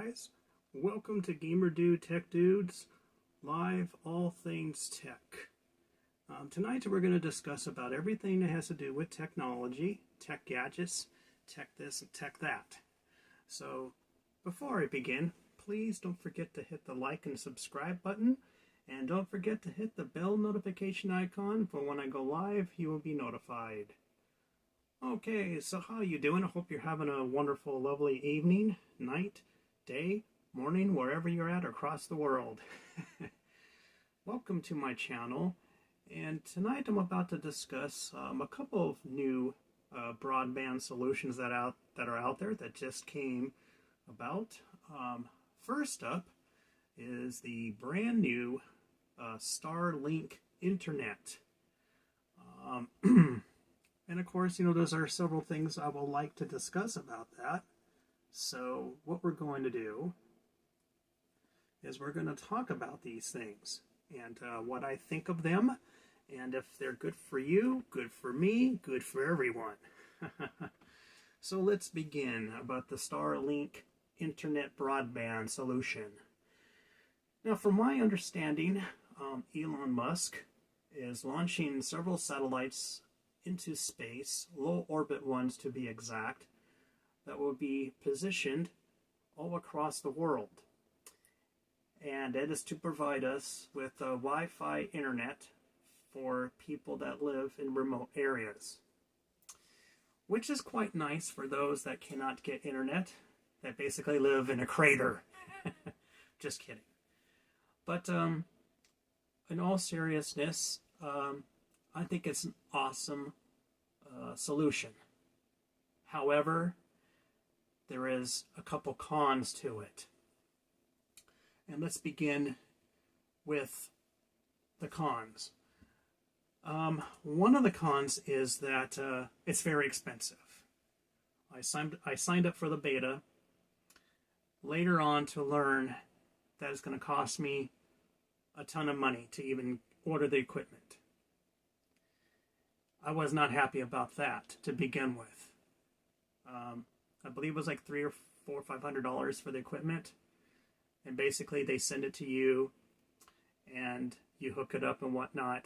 guys? Welcome to Gamer Dude Tech Dudes, live all things tech. Tonight we're going to discuss about everything that has to do with technology, tech gadgets, tech this and tech that. So before I begin, please don't forget to hit the like and subscribe button, and don't forget to hit the bell notification icon for when I go live. You will be notified. Okay, so how you doing? I hope you're having a wonderful, lovely evening, night, day, morning, wherever you're at across the world. Welcome to my channel, and tonight I'm about to discuss a couple of new broadband solutions that are out there that just came about. First up is the brand new Starlink Internet. And of course, those are several things I will like to discuss about that. So what we're going to do is we're going to talk about these things and what I think of them, and if they're good for you, good for me, good for everyone. So let's begin about the Starlink Internet broadband solution. Now, from my understanding, Elon Musk is launching several satellites into space, low orbit ones to be exact, that will be positioned all across the world. And it is to provide us with a Wi-Fi internet for people that live in remote areas, which is quite nice for those that cannot get internet, that basically live in a crater. Just kidding. But in all seriousness, I think it's an awesome solution. However, there is a couple cons to it. And let's begin with the cons. One of the cons is that it's very expensive. I signed up for the beta later on to learn that it's going to cost me a ton of money to even order the equipment. I was not happy about that to begin with. I believe it was like $300 or $500 for the equipment, and basically they send it to you, and you hook it up and whatnot,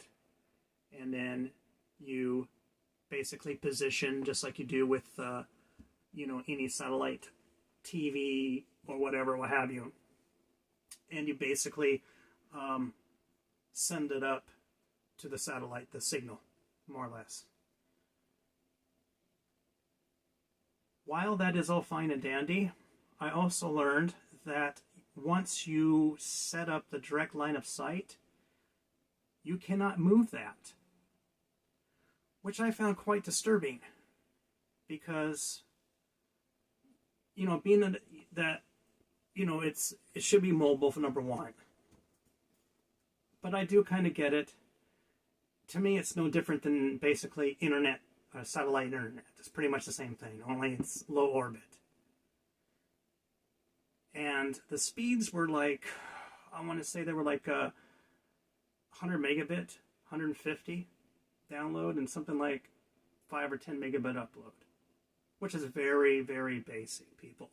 and then you basically position just like you do with any satellite TV or whatever, what have you, and you basically send it up to the satellite, the signal, more or less. While that is all fine and dandy, I also learned that once you set up the direct line of sight, you cannot move that, which I found quite disturbing, because being that it should be mobile for number one. But I do kind of get it. To me, it's no different than basically internet, satellite internet. It's pretty much the same thing, only it's low orbit. And the speeds were like, I want to say they were like 100 megabit, 150 download, and something like 5 or 10 megabit upload, which is very, very basic, people.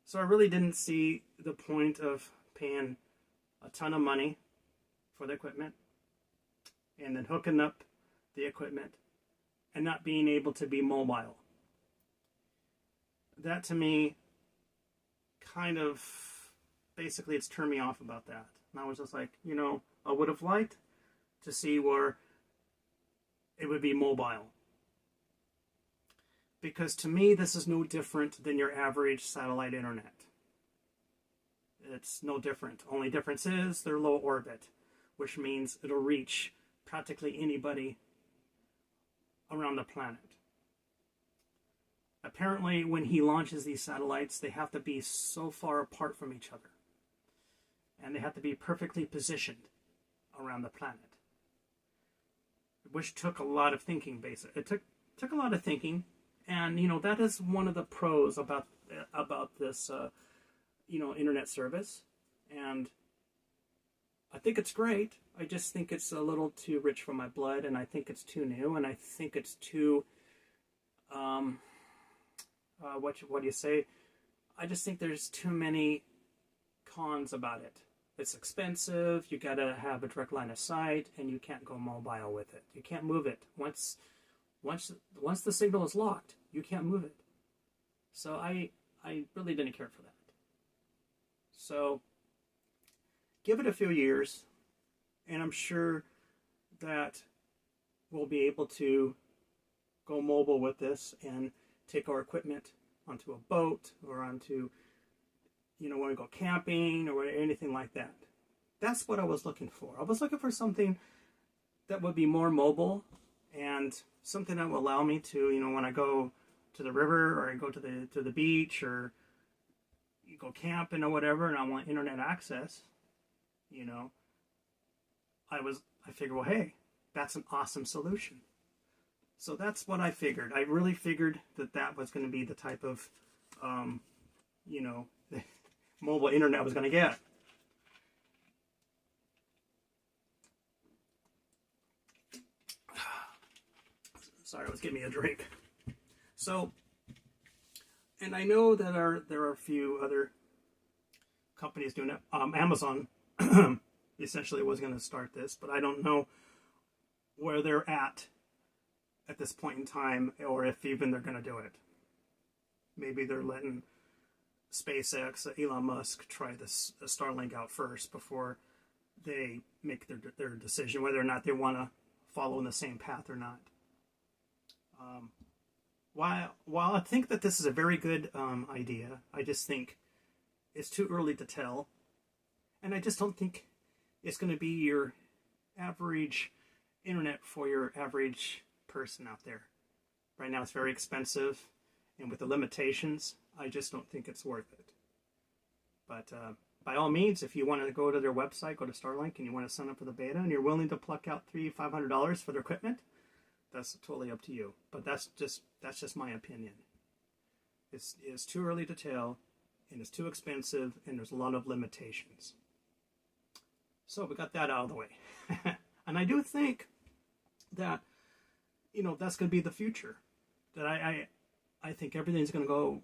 So I really didn't see the point of paying a ton of money for the equipment and then hooking up the equipment and not being able to be mobile. That to me kind of basically it's turned me off about that. And I was just like, I would have liked to see where it would be mobile. Because to me, this is no different than your average satellite internet. It's no different. Only difference is they're low orbit, which means it'll reach practically anybody around the planet. Apparently, when he launches these satellites, they have to be so far apart from each other. And they have to be perfectly positioned around the planet. Which took a lot of thinking, basically. It took a lot of thinking. And, that is one of the pros about this, internet service. And I think it's great. I just think it's a little too rich for my blood, and I think it's too new, and I think it's too, what do you say? I just think there's too many cons about it. It's expensive, you gotta have a direct line of sight, and you can't go mobile with it. You can't move it. Once the signal is locked, you can't move it. So I really didn't care for that. So give it a few years, and I'm sure that we'll be able to go mobile with this and take our equipment onto a boat or onto, when we go camping or anything like that. That's what I was looking for. I was looking for something that would be more mobile and something that will allow me to, when I go to the river or I go to the beach or you go camping or whatever, and I want internet access, I figured, well, hey, that's an awesome solution. So that's what I figured. I really figured that was going to be the type of, mobile internet I was going to get. Sorry, I was getting me a drink. So, and I know that there are a few other companies doing it. Amazon essentially was going to start this, but I don't know where they're at this point in time, or if even they're going to do it. Maybe they're letting SpaceX, Elon Musk, try this Starlink out first before they make their decision whether or not they want to follow in the same path or not. While I think that this is a very good idea, I just think it's too early to tell, and I just don't think it's going to be your average internet for your average person out there. Right now it's very expensive, and with the limitations, I just don't think it's worth it. But by all means, if you want to go to their website, go to Starlink, and you want to sign up for the beta, and you're willing to pluck out $300-500 for their equipment, that's totally up to you. But that's just my opinion. It's too early to tell, and it's too expensive, and there's a lot of limitations. So we got that out of the way. And I do think that, that's going to be the future. That I think everything's going to go,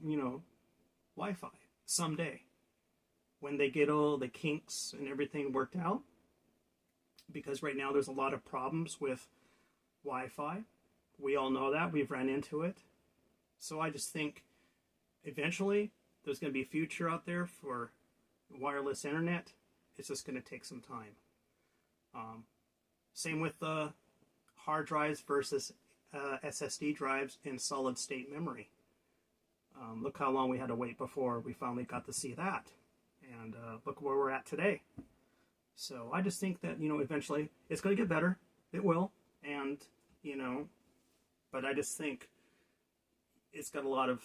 Wi-Fi someday. When they get all the kinks and everything worked out. Because right now there's a lot of problems with Wi-Fi. We all know that. We've run into it. So I just think eventually there's going to be a future out there for wireless internet. It's just going to take some time. Same with the hard drives versus SSD drives and solid state memory. Look how long we had to wait before we finally got to see that. And look where we're at today. So I just think that, eventually it's going to get better. It will. And, but I just think it's got a lot of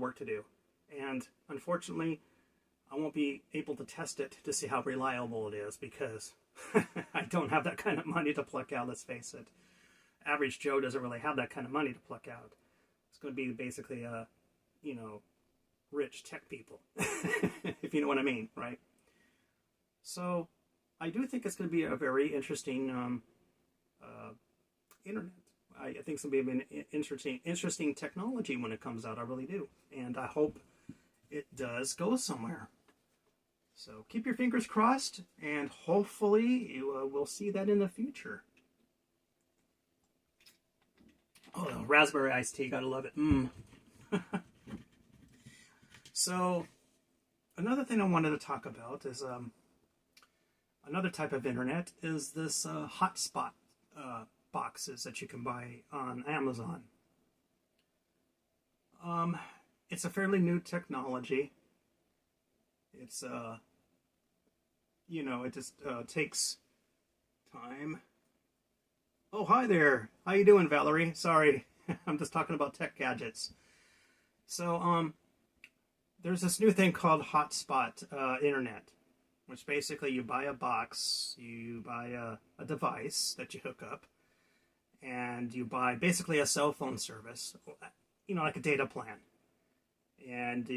work to do. And unfortunately, I won't be able to test it to see how reliable it is because I don't have that kind of money to pluck out, let's face it. Average Joe doesn't really have that kind of money to pluck out. It's going to be basically rich tech people, if you know what I mean, right? So I do think it's going to be a very interesting internet. I think it's going to be an interesting technology when it comes out. I really do. And I hope it does go somewhere. So keep your fingers crossed, and hopefully you will see that in the future. Oh, raspberry iced tea, gotta love it. So, another thing I wanted to talk about is another type of internet is this hotspot boxes that you can buy on Amazon. It's a fairly new technology. It's it just takes time. Oh, hi there. How you doing, Valerie? Sorry, I'm just talking about tech gadgets. So, there's this new thing called hotspot internet, which basically you buy a box, you buy a device that you hook up, and you buy basically a cell phone service, like a data plan. And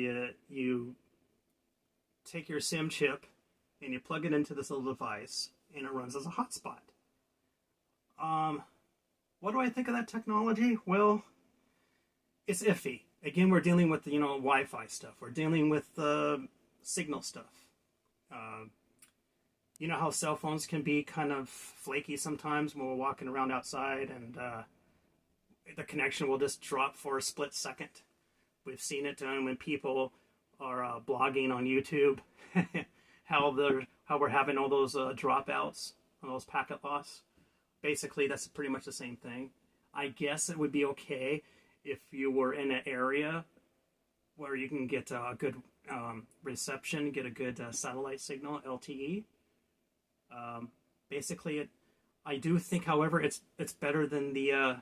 you take your SIM chip and you plug it into this little device, and it runs as a hotspot. What do I think of that technology? Well, it's iffy. again, we're dealing with, Wi-Fi stuff. We're dealing with signal stuff. You know how cell phones can be kind of flaky sometimes when we're walking around outside, and the connection will just drop for a split second. We've seen it when people are blogging on YouTube, how we're having all those dropouts, all those packet loss. Basically, that's pretty much the same thing. I guess it would be okay if you were in an area where you can get a good reception, get a good satellite signal, LTE. Basically, I do think, however, it's better than the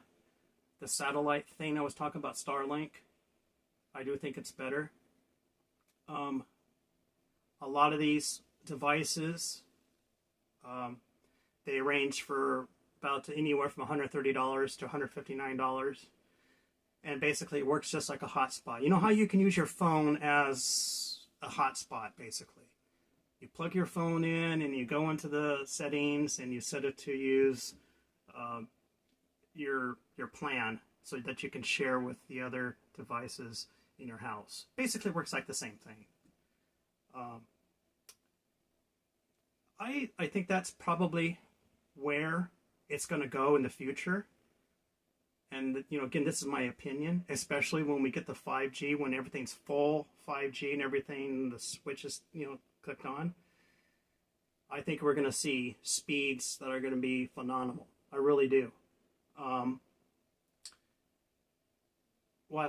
satellite thing I was talking about, Starlink. I do think it's better. A lot of these devices, they range for about anywhere from $130 to $159. And basically it works just like a hotspot. You know how you can use your phone as a hotspot, basically? You plug your phone in and you go into the settings and you set it to use your plan so that you can share with the other devices in your house. Basically it works like the same thing. I think that's probably where it's going to go in the future. And, again, this is my opinion, especially when we get the 5G, when everything's full 5G and everything, the switch is, clicked on. I think we're going to see speeds that are going to be phenomenal. I really do. While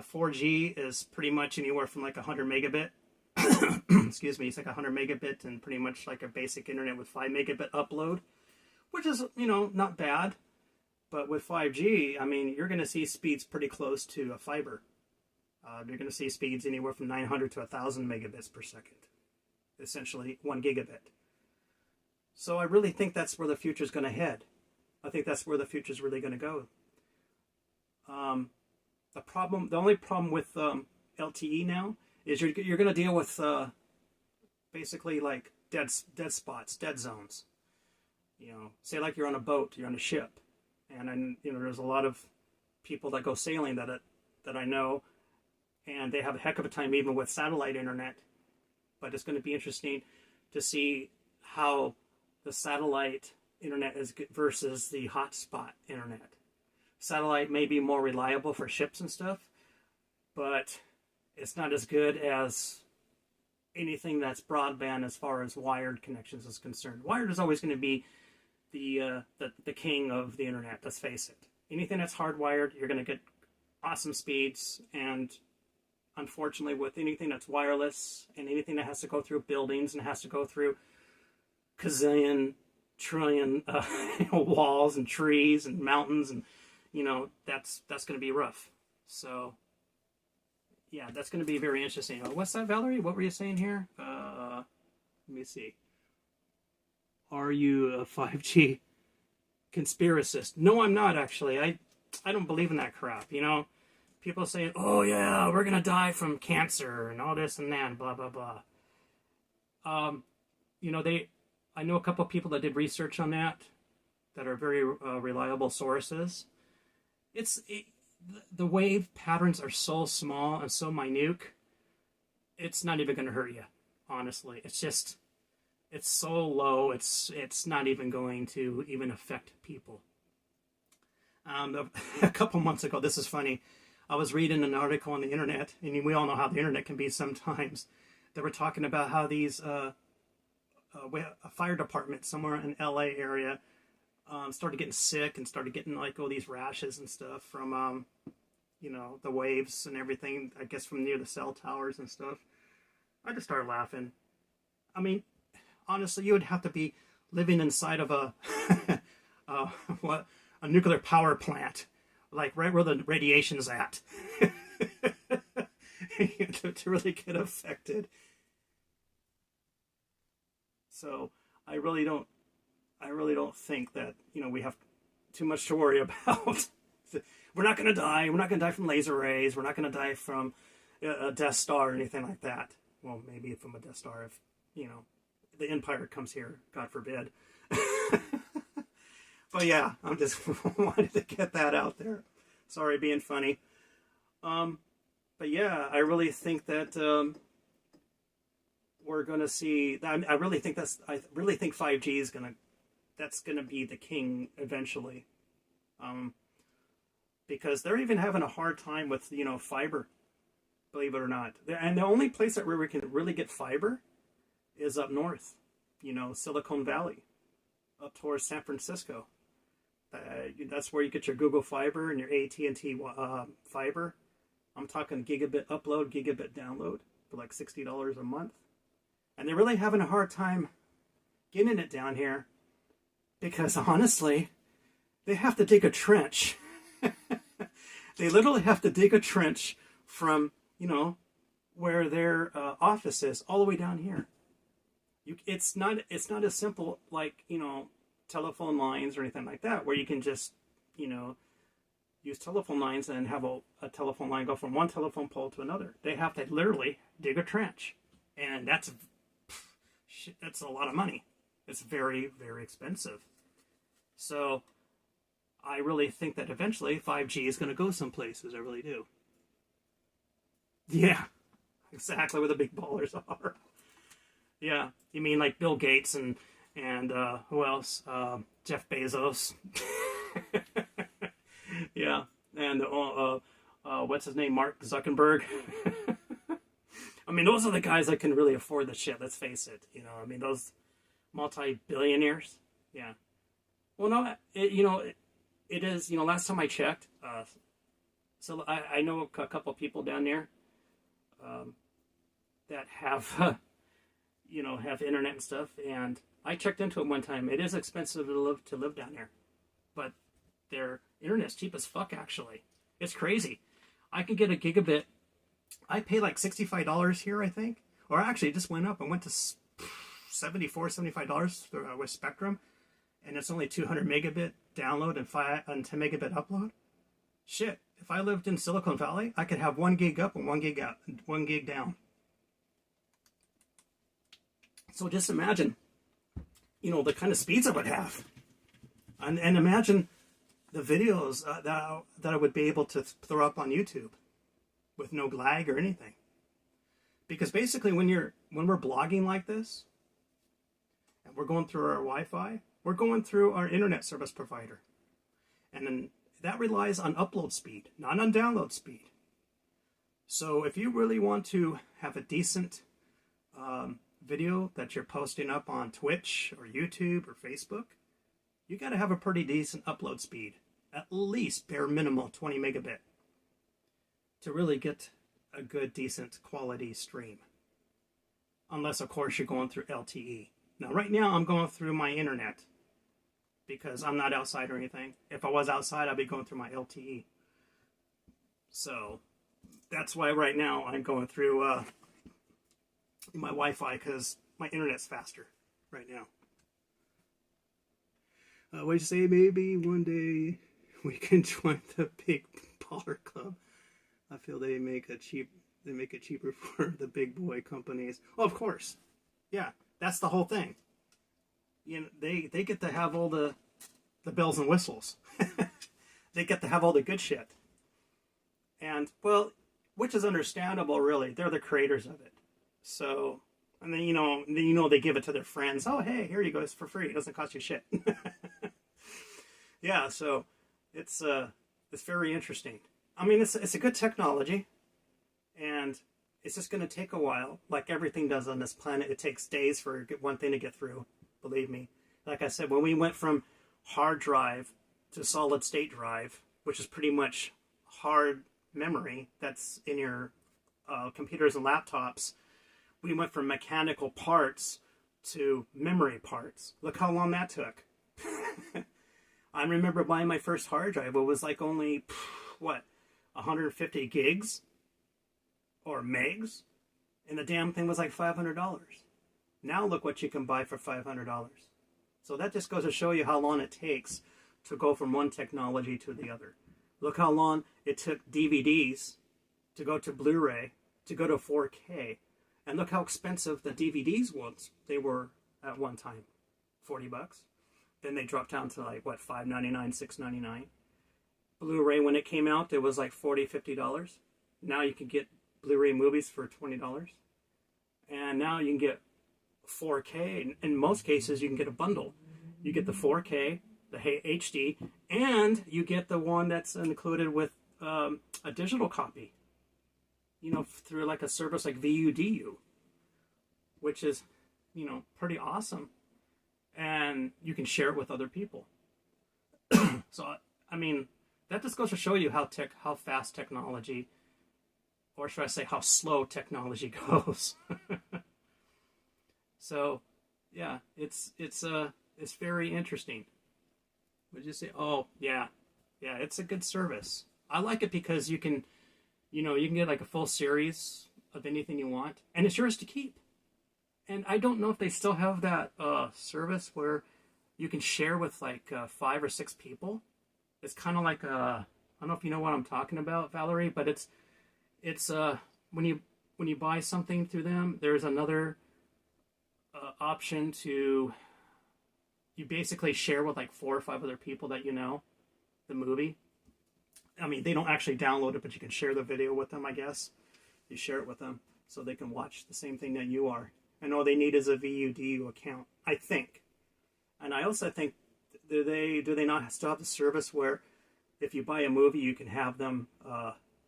4G is pretty much anywhere from like 100 megabit, excuse me, it's like 100 megabit and pretty much like a basic internet with 5 megabit upload, which is, not bad. But with 5G, I mean, you're going to see speeds pretty close to a fiber. You're going to see speeds anywhere from 900 to 1,000 megabits per second. Essentially 1 gigabit. So I really think that's where the future is going to head. I think that's where the future is really going to go. The only problem with LTE now is you're going to deal with basically like dead spots, dead zones. Say like you're on a boat, you're on a ship, and there's a lot of people that go sailing that I know, and they have a heck of a time even with satellite internet. But it's going to be interesting to see how the satellite internet is versus the hotspot internet. Satellite may be more reliable for ships and stuff, but it's not as good as anything that's broadband as far as wired connections is concerned. Wired is always going to be the king of the internet, let's face it. Anything that's hardwired, you're going to get awesome speeds, and unfortunately with anything that's wireless and anything that has to go through buildings and has to go through trillion walls and trees and mountains, and that's going to be rough. So yeah, that's going to be very interesting. What's that, Valerie? What were you saying here? Let me see. Are you a 5G conspiracist? No, I'm not, actually. I don't believe in that crap. People saying, oh yeah, we're going to die from cancer and all this and that and blah, blah, blah. I know a couple of people that did research on that are very reliable sources. The wave patterns are so small and so minute, it's not even going to hurt you, honestly. It's so low, it's not even going to even affect people. A couple months ago, this is funny, I was reading an article on the internet, and we all know how the internet can be sometimes. They were talking about how these a fire department somewhere in LA area started getting sick and started getting like all these rashes and stuff from the waves and everything, I guess from near the cell towers and stuff. I just started laughing. I mean, honestly, you would have to be living inside of a nuclear power plant, like right where the radiation is at, to really get affected. So I really don't think that we have too much to worry about. We're not going to die. We're not going to die from laser rays. We're not going to die from a Death Star or anything like that. Well, maybe from a Death Star if the Empire comes here, God forbid. But yeah, I'm just wanted to get that out there. Sorry, being funny. But but yeah, I really think that we're going to see. I really think 5G is that's gonna be the king eventually, because they're even having a hard time with fiber, believe it or not. And the only place that where we can really get fiber is up north, Silicon Valley, up towards San Francisco. That's where you get your Google Fiber and your AT&T fiber. I'm talking gigabit upload, gigabit download for like $60 a month. And they're really having a hard time getting it down here because honestly, they have to dig a trench. They literally have to dig a trench from, where their office is all the way down here. It's not as simple like, telephone lines or anything like that, where you can just, use telephone lines and have a telephone line go from one telephone pole to another. They have to literally dig a trench. And that's a lot of money. It's very, very expensive. So I really think that eventually 5G is going to go some places. I really do. Yeah, exactly where the big ballers are. Yeah, you mean like Bill Gates and who else? Jeff Bezos. Yeah, and what's his name? Mark Zuckerberg. I mean, those are the guys that can really afford the shit. Let's face it. Those multi-billionaires. Yeah. Well, no, it is. Last time I checked, so I know a couple people down there that have, have internet and stuff. And I checked into it one time. It is expensive to live down there, but their internet's cheap as fuck. Actually, it's crazy. I can get a gigabit. I pay like $65 here, I think, or actually it just went up and went to $75 with Spectrum, and it's only 200 megabit download and 10 megabit upload. Shit, if I lived in Silicon Valley, I could have 1 gig up and 1 gig out, 1 gig down. So just imagine, the kind of speeds I would have, and imagine the videos that I would be able to throw up on YouTube with no lag or anything. Because basically when we're blogging like this and we're going through our Wi-Fi, we're going through our internet service provider. And then that relies on upload speed, not on download speed. So if you really want to have a decent video that you're posting up on Twitch or YouTube or Facebook, you got to have a pretty decent upload speed, at least bare minimum 20 megabit, to really get a good, decent quality stream. Unless, of course, you're going through LTE. Now, right now, I'm going through my internet because I'm not outside or anything. If I was outside, I'd be going through my LTE. So that's why right now I'm going through my Wi-Fi, because my internet's faster right now. What did you say? Maybe one day we can join the big baller club. I feel they make it cheaper for the big boy companies. Oh, of course. Yeah, that's the whole thing. They get to have all the bells and whistles. They get to have all the good shit. And, well, which is understandable, really. They're the creators of it. So, and then, they give it to their friends. Oh, hey, here you go. It's for free. It doesn't cost you shit. Yeah, so it's very interesting. I mean, it's a good technology, and it's just going to take a while. Like everything does on this planet, it takes days for one thing to get through, believe me. Like I said, when we went from hard drive to solid state drive, which is pretty much hard memory that's in your computers and laptops, we went from mechanical parts to memory parts. Look how long that took. I remember buying my first hard drive. It was like only, 150 gigs or megs, and the damn thing was like $500. Now look what you can buy for $500. So that just goes to show you how long it takes to go from one technology to the other. Look how long it took DVDs to go to Blu-ray, to go to 4K. And look how expensive the DVDs they were at one time. $40. Then they dropped down to like, $5.99, $6.99. Blu-ray, when it came out, it was like $40, $50. now you can get Blu-ray movies for $20, and now you can get 4K. In most cases, you can get a bundle. You get the 4K, the HD, and you get the one that's included with a digital copy. Through like a service like VUDU, which is, pretty awesome, and you can share it with other people. So, I mean, that just goes to show you how fast technology, or should I say, how slow technology goes. So, yeah, it's very interesting. What did you say? Oh, yeah, it's a good service. I like it because you can get like a full series of anything you want, and it's yours to keep. And I don't know if they still have that service where you can share with like 5 or 6 people. It's kind of like I don't know if you know what I'm talking about, Valerie, but it's when you buy something through them, there's another option to, you basically share with like 4 or 5 other people that the movie. I mean, they don't actually download it, but you can share the video with them, I guess. You share it with them so they can watch the same thing that you are. And all they need is a VUDU account, I think. And I also think, do they not still have the service where if you buy a movie, you can have them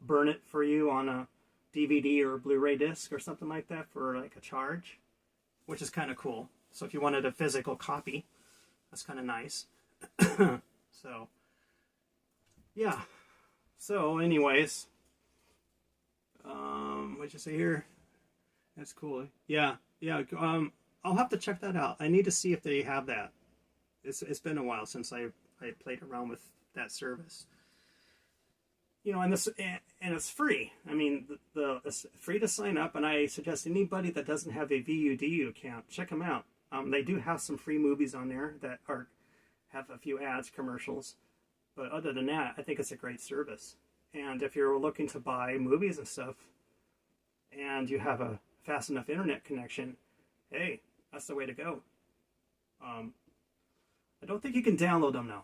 burn it for you on a DVD or a Blu-ray disc or something like that for like a charge, which is kind of cool. So if you wanted a physical copy, that's kind of nice. So, yeah. So, anyways, what'd you say here? That's cool. Yeah. I'll have to check that out. I need to see if they have that. It's been a while since I played around with that service. And it's free. I mean, it's free to sign up, and I suggest anybody that doesn't have a VUDU account, check them out. They do have some free movies on there that have a few ads, commercials. But other than that, I think it's a great service. And if you're looking to buy movies and stuff, and you have a fast enough internet connection, hey, that's the way to go. I don't think you can download them now.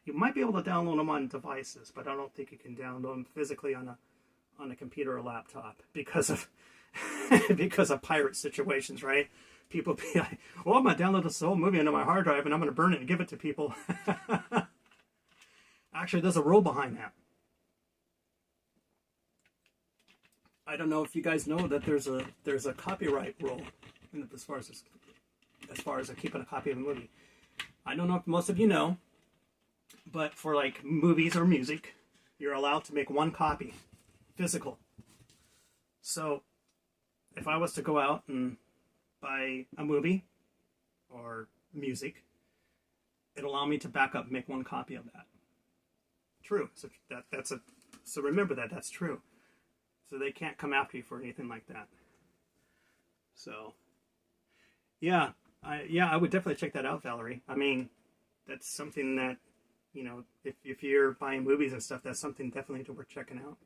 You might be able to download them on devices, but I don't think you can download them physically on a computer or laptop because of pirate situations, right? People be like, well, I'm going to download this whole movie onto my hard drive and I'm going to burn it and give it to people. Actually, there's a rule behind that. I don't know if you guys know that there's a copyright rule as far as keeping a copy of a movie. I don't know if most of you know, but for like movies or music, you're allowed to make 1 copy, physical. So if I was to go out and buy a movie or music, it'll allow me to back up and make 1 copy of that. True. So remember that's true. So they can't come after you for anything like that. So yeah, I would definitely check that out, Valerie. I mean, that's something that, if you're buying movies and stuff, that's something definitely worth checking out.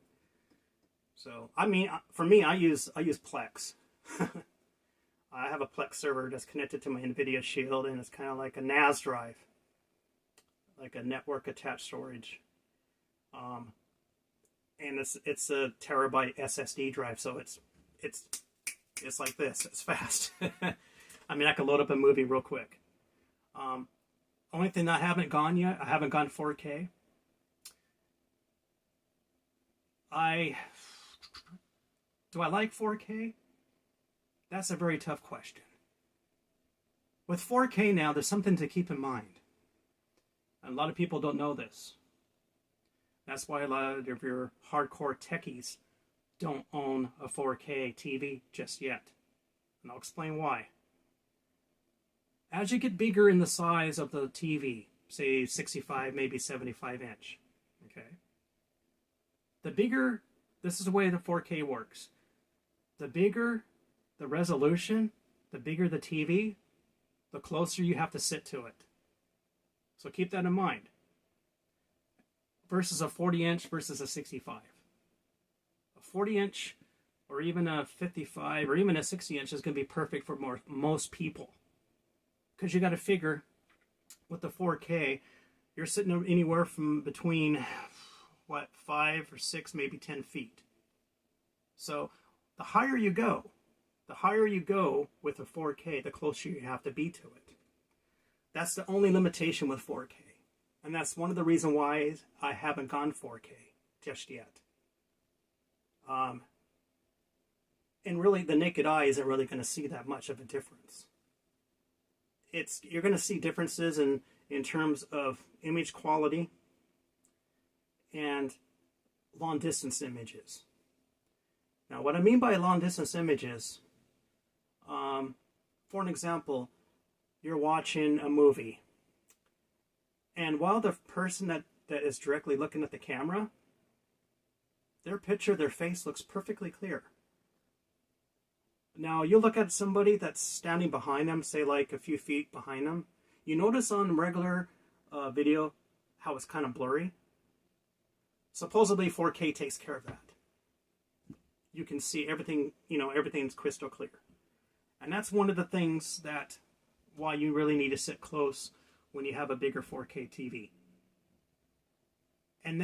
So, I mean, for me, I use Plex. I have a Plex server that's connected to my NVIDIA Shield, and it's kind of like a NAS drive, like a network attached storage. And it's a terabyte SSD drive, so it's like this. It's fast. I mean, I can load up a movie real quick. Only thing I haven't gone yet, I haven't gone 4K. Do I like 4K? That's a very tough question. With 4K now, there's something to keep in mind. And a lot of people don't know this. That's why a lot of your hardcore techies don't own a 4K TV just yet. And I'll explain why. As you get bigger in the size of the TV, say 65, maybe 75 inch, okay? The bigger, this is the way the 4K works. The bigger the resolution, the bigger the TV, the closer you have to sit to it. So keep that in mind. Versus a 40-inch versus a 65. A 40-inch or even a 55 or even a 60-inch is going to be perfect for most people. Because you got to figure with the 4K, you're sitting anywhere from between what, 5 or 6, maybe 10 feet. So the higher you go with a 4K, the closer you have to be to it. That's the only limitation with 4K. And that's one of the reasons why I haven't gone 4K just yet. And really, the naked eye isn't really going to see that much of a difference. You're going to see differences in terms of image quality and long distance images. Now, what I mean by long distance images, for an example, you're watching a movie, and while the person that is directly looking at the camera, their picture, their face looks perfectly clear. Now, you look at somebody that's standing behind them, say like a few feet behind them, you notice on regular video how it's kind of blurry. Supposedly 4K takes care of that. You can see everything, everything's crystal clear. And that's one of the things that why you really need to sit close when you have a bigger 4K TV. And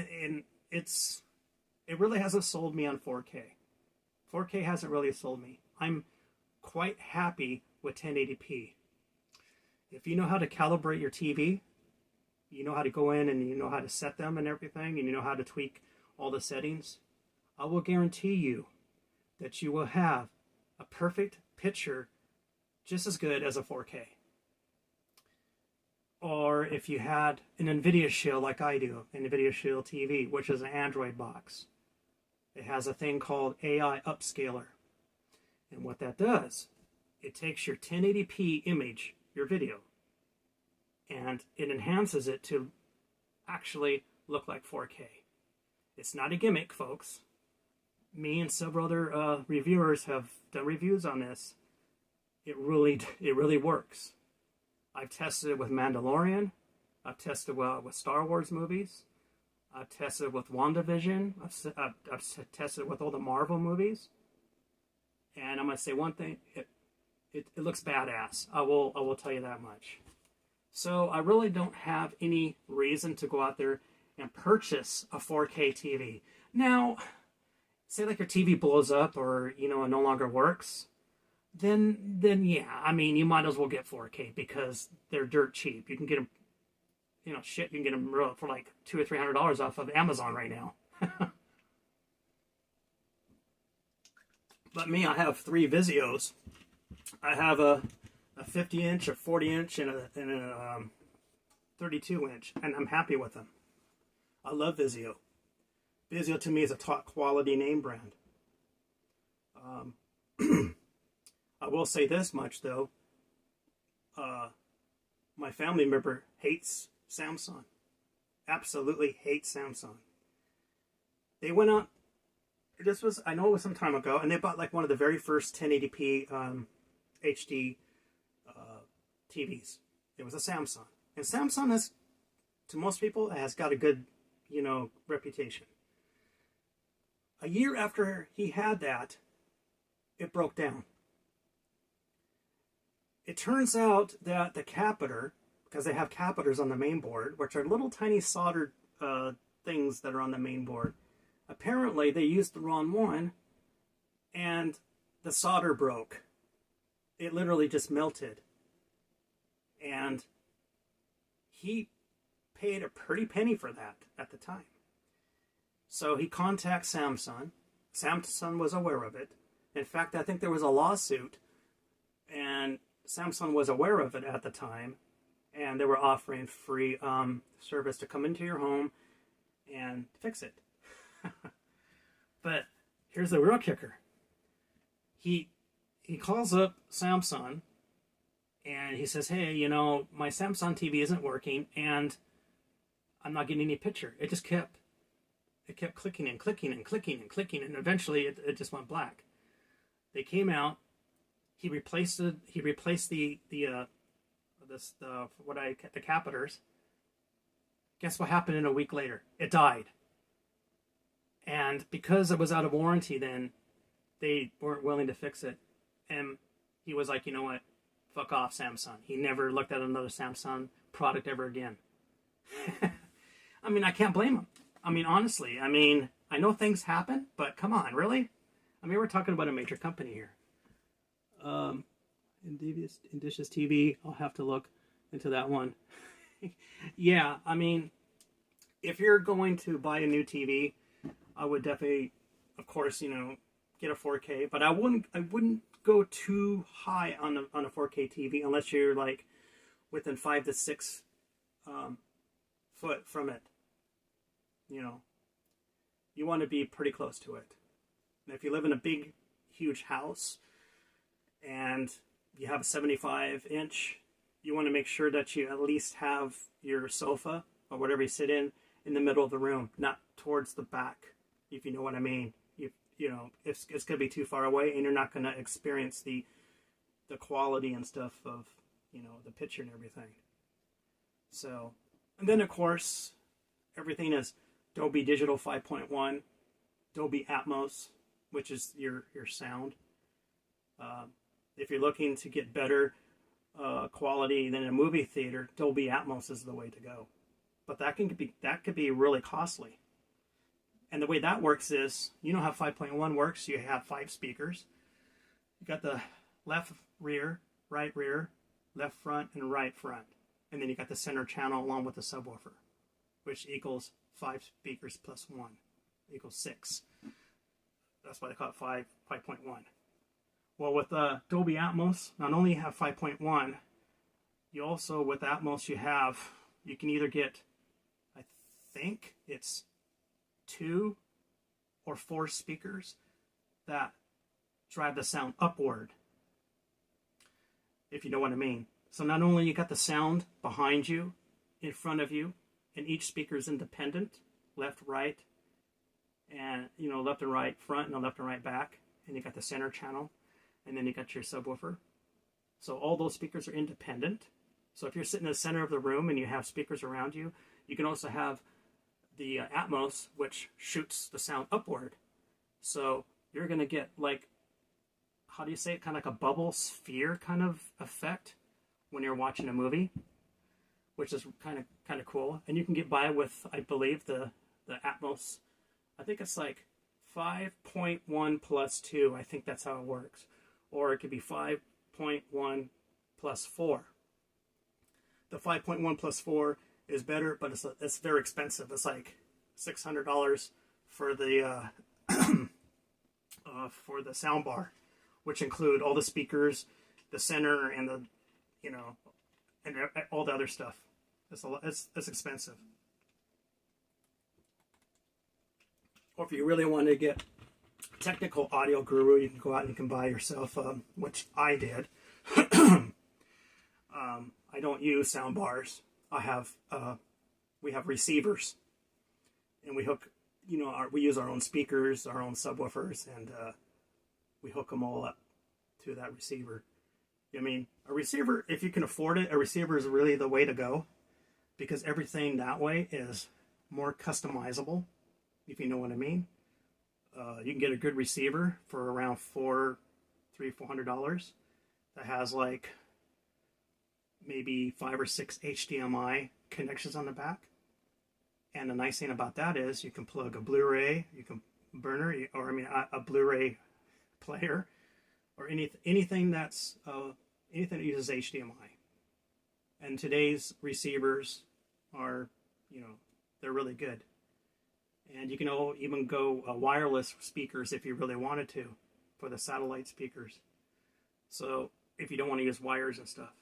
it really hasn't sold me on 4K. 4K hasn't really sold me. I'm quite happy with 1080p. If you know how to calibrate your TV, you know how to go in and you know how to set them and everything, and you know how to tweak all the settings, I will guarantee you that you will have a perfect picture just as good as a 4K. Or if you had an NVIDIA Shield like I do, NVIDIA Shield TV, which is an Android box. It has a thing called AI Upscaler. And what that does, it takes your 1080p image, your video, and it enhances it to actually look like 4K. It's not a gimmick, folks. Me and several other reviewers have done reviews on this. It really works. I've tested it with Mandalorian. I've tested it with Star Wars movies. I've tested it with WandaVision. I've tested it with all the Marvel movies. And I'm going to say one thing, it looks badass. I will tell you that much. So I really don't have any reason to go out there and purchase a 4K TV. Now, say like your TV blows up or, it no longer works, then yeah, I mean, you might as well get 4K because they're dirt cheap. You can get them, you can get them for like $200 or $300 off of Amazon right now. But me, I have 3 Vizios. I have a 50-inch, a 40-inch, and a 32-inch, and I'm happy with them. I love Vizio. Vizio to me is a top quality name brand. I will say this much though. My family member hates Samsung. Absolutely hates Samsung. They went out. I know it was some time ago, and they bought like one of the very first 1080p HD TVs. It was a Samsung, and Samsung has, to most people, has got a good, reputation. A year after he had that, it broke down. It turns out that the capacitor, because they have capacitors on the main board, which are little tiny soldered things that are on the main board, apparently they used the wrong one, and the solder broke. It literally just melted. And he paid a pretty penny for that at the time. So he contacts Samsung. Samsung was aware of it. In fact, I think there was a lawsuit, and Samsung was aware of it at the time, and they were offering free service to come into your home and fix it. But here's the real kicker. He calls up Samsung, and he says, hey, my Samsung TV isn't working, and I'm not getting any picture. It kept clicking and clicking and clicking and clicking, and eventually it just went black. They came out. He replaced the capacitors. Guess what happened in a week later? It died. And because it was out of warranty then, they weren't willing to fix it. And he was like, you know what? Fuck off, Samsung. He never looked at another Samsung product ever again. I mean, I can't blame him. I mean, honestly, I mean, I know things happen, but come on, really? I mean, we're talking about a major company here. Um, Indicious TV, I'll have to look into that one. Yeah, I mean, if you're going to buy a new TV, I would definitely, of course, get a 4K. But I wouldn't go too high on a 4K TV unless you're like within 5 to 6 foot from it. You know, you want to be pretty close to it. And if you live in a big, huge house and you have a 75-inch, you want to make sure that you at least have your sofa or whatever you sit in the middle of the room, not towards the back, if you know what I mean. It's going to be too far away, and you're not going to experience the quality and stuff of, the picture and everything. So, and then of course, everything is Dolby Digital 5.1, Dolby Atmos, which is your sound. If you're looking to get better quality than a movie theater, Dolby Atmos is the way to go. But that could be really costly. And the way that works is, you know how 5.1 works. You have 5 speakers. You got the left rear, right rear, left front, and right front. And then you got the center channel along with the subwoofer, which equals 5 speakers plus 1 equals 6. That's why they call it 5.1. Well, with Dolby Atmos, not only you have 5.1, you also, with Atmos, you can either get, I think it's 2 or 4 speakers that drive the sound upward, if you know what I mean. So not only you got the sound behind you, in front of you, and each speaker is independent, left, right, and left and right front and left and right back, and you got the center channel, and then you got your subwoofer. So all those speakers are independent. So if you're sitting in the center of the room and you have speakers around you, you can also have the Atmos, which shoots the sound upward. So you're going to get, like, how do you say it, kind of like a bubble sphere kind of effect when you're watching a movie, which is kind of cool. And you can get by with, I believe, the Atmos. I think it's like 5.1 plus 2. I think that's how it works. Or it could be 5.1 plus 4. The 5.1 plus 4 is better, but it's very expensive. It's like $600 for the for the sound bar, which include all the speakers, the center, and the and all the other stuff. It's expensive. Or if you really want to get technical audio guru, you can go out and you can buy yourself, which I did. I don't use sound bars. We have receivers, and we hook, we use our own speakers, our own subwoofers, and we hook them all up to that receiver. I mean, a receiver, if you can afford it, a receiver is really the way to go, because everything that way is more customizable, if you know what I mean. You can get a good receiver for around $400 that has like maybe 5 or 6 HDMI connections on the back. And the nice thing about that is you can plug a Blu-ray, a Blu-ray player, or anything that uses HDMI. And today's receivers are, they're really good. And you can even go wireless speakers if you really wanted to for the satellite speakers. So if you don't want to use wires and stuff,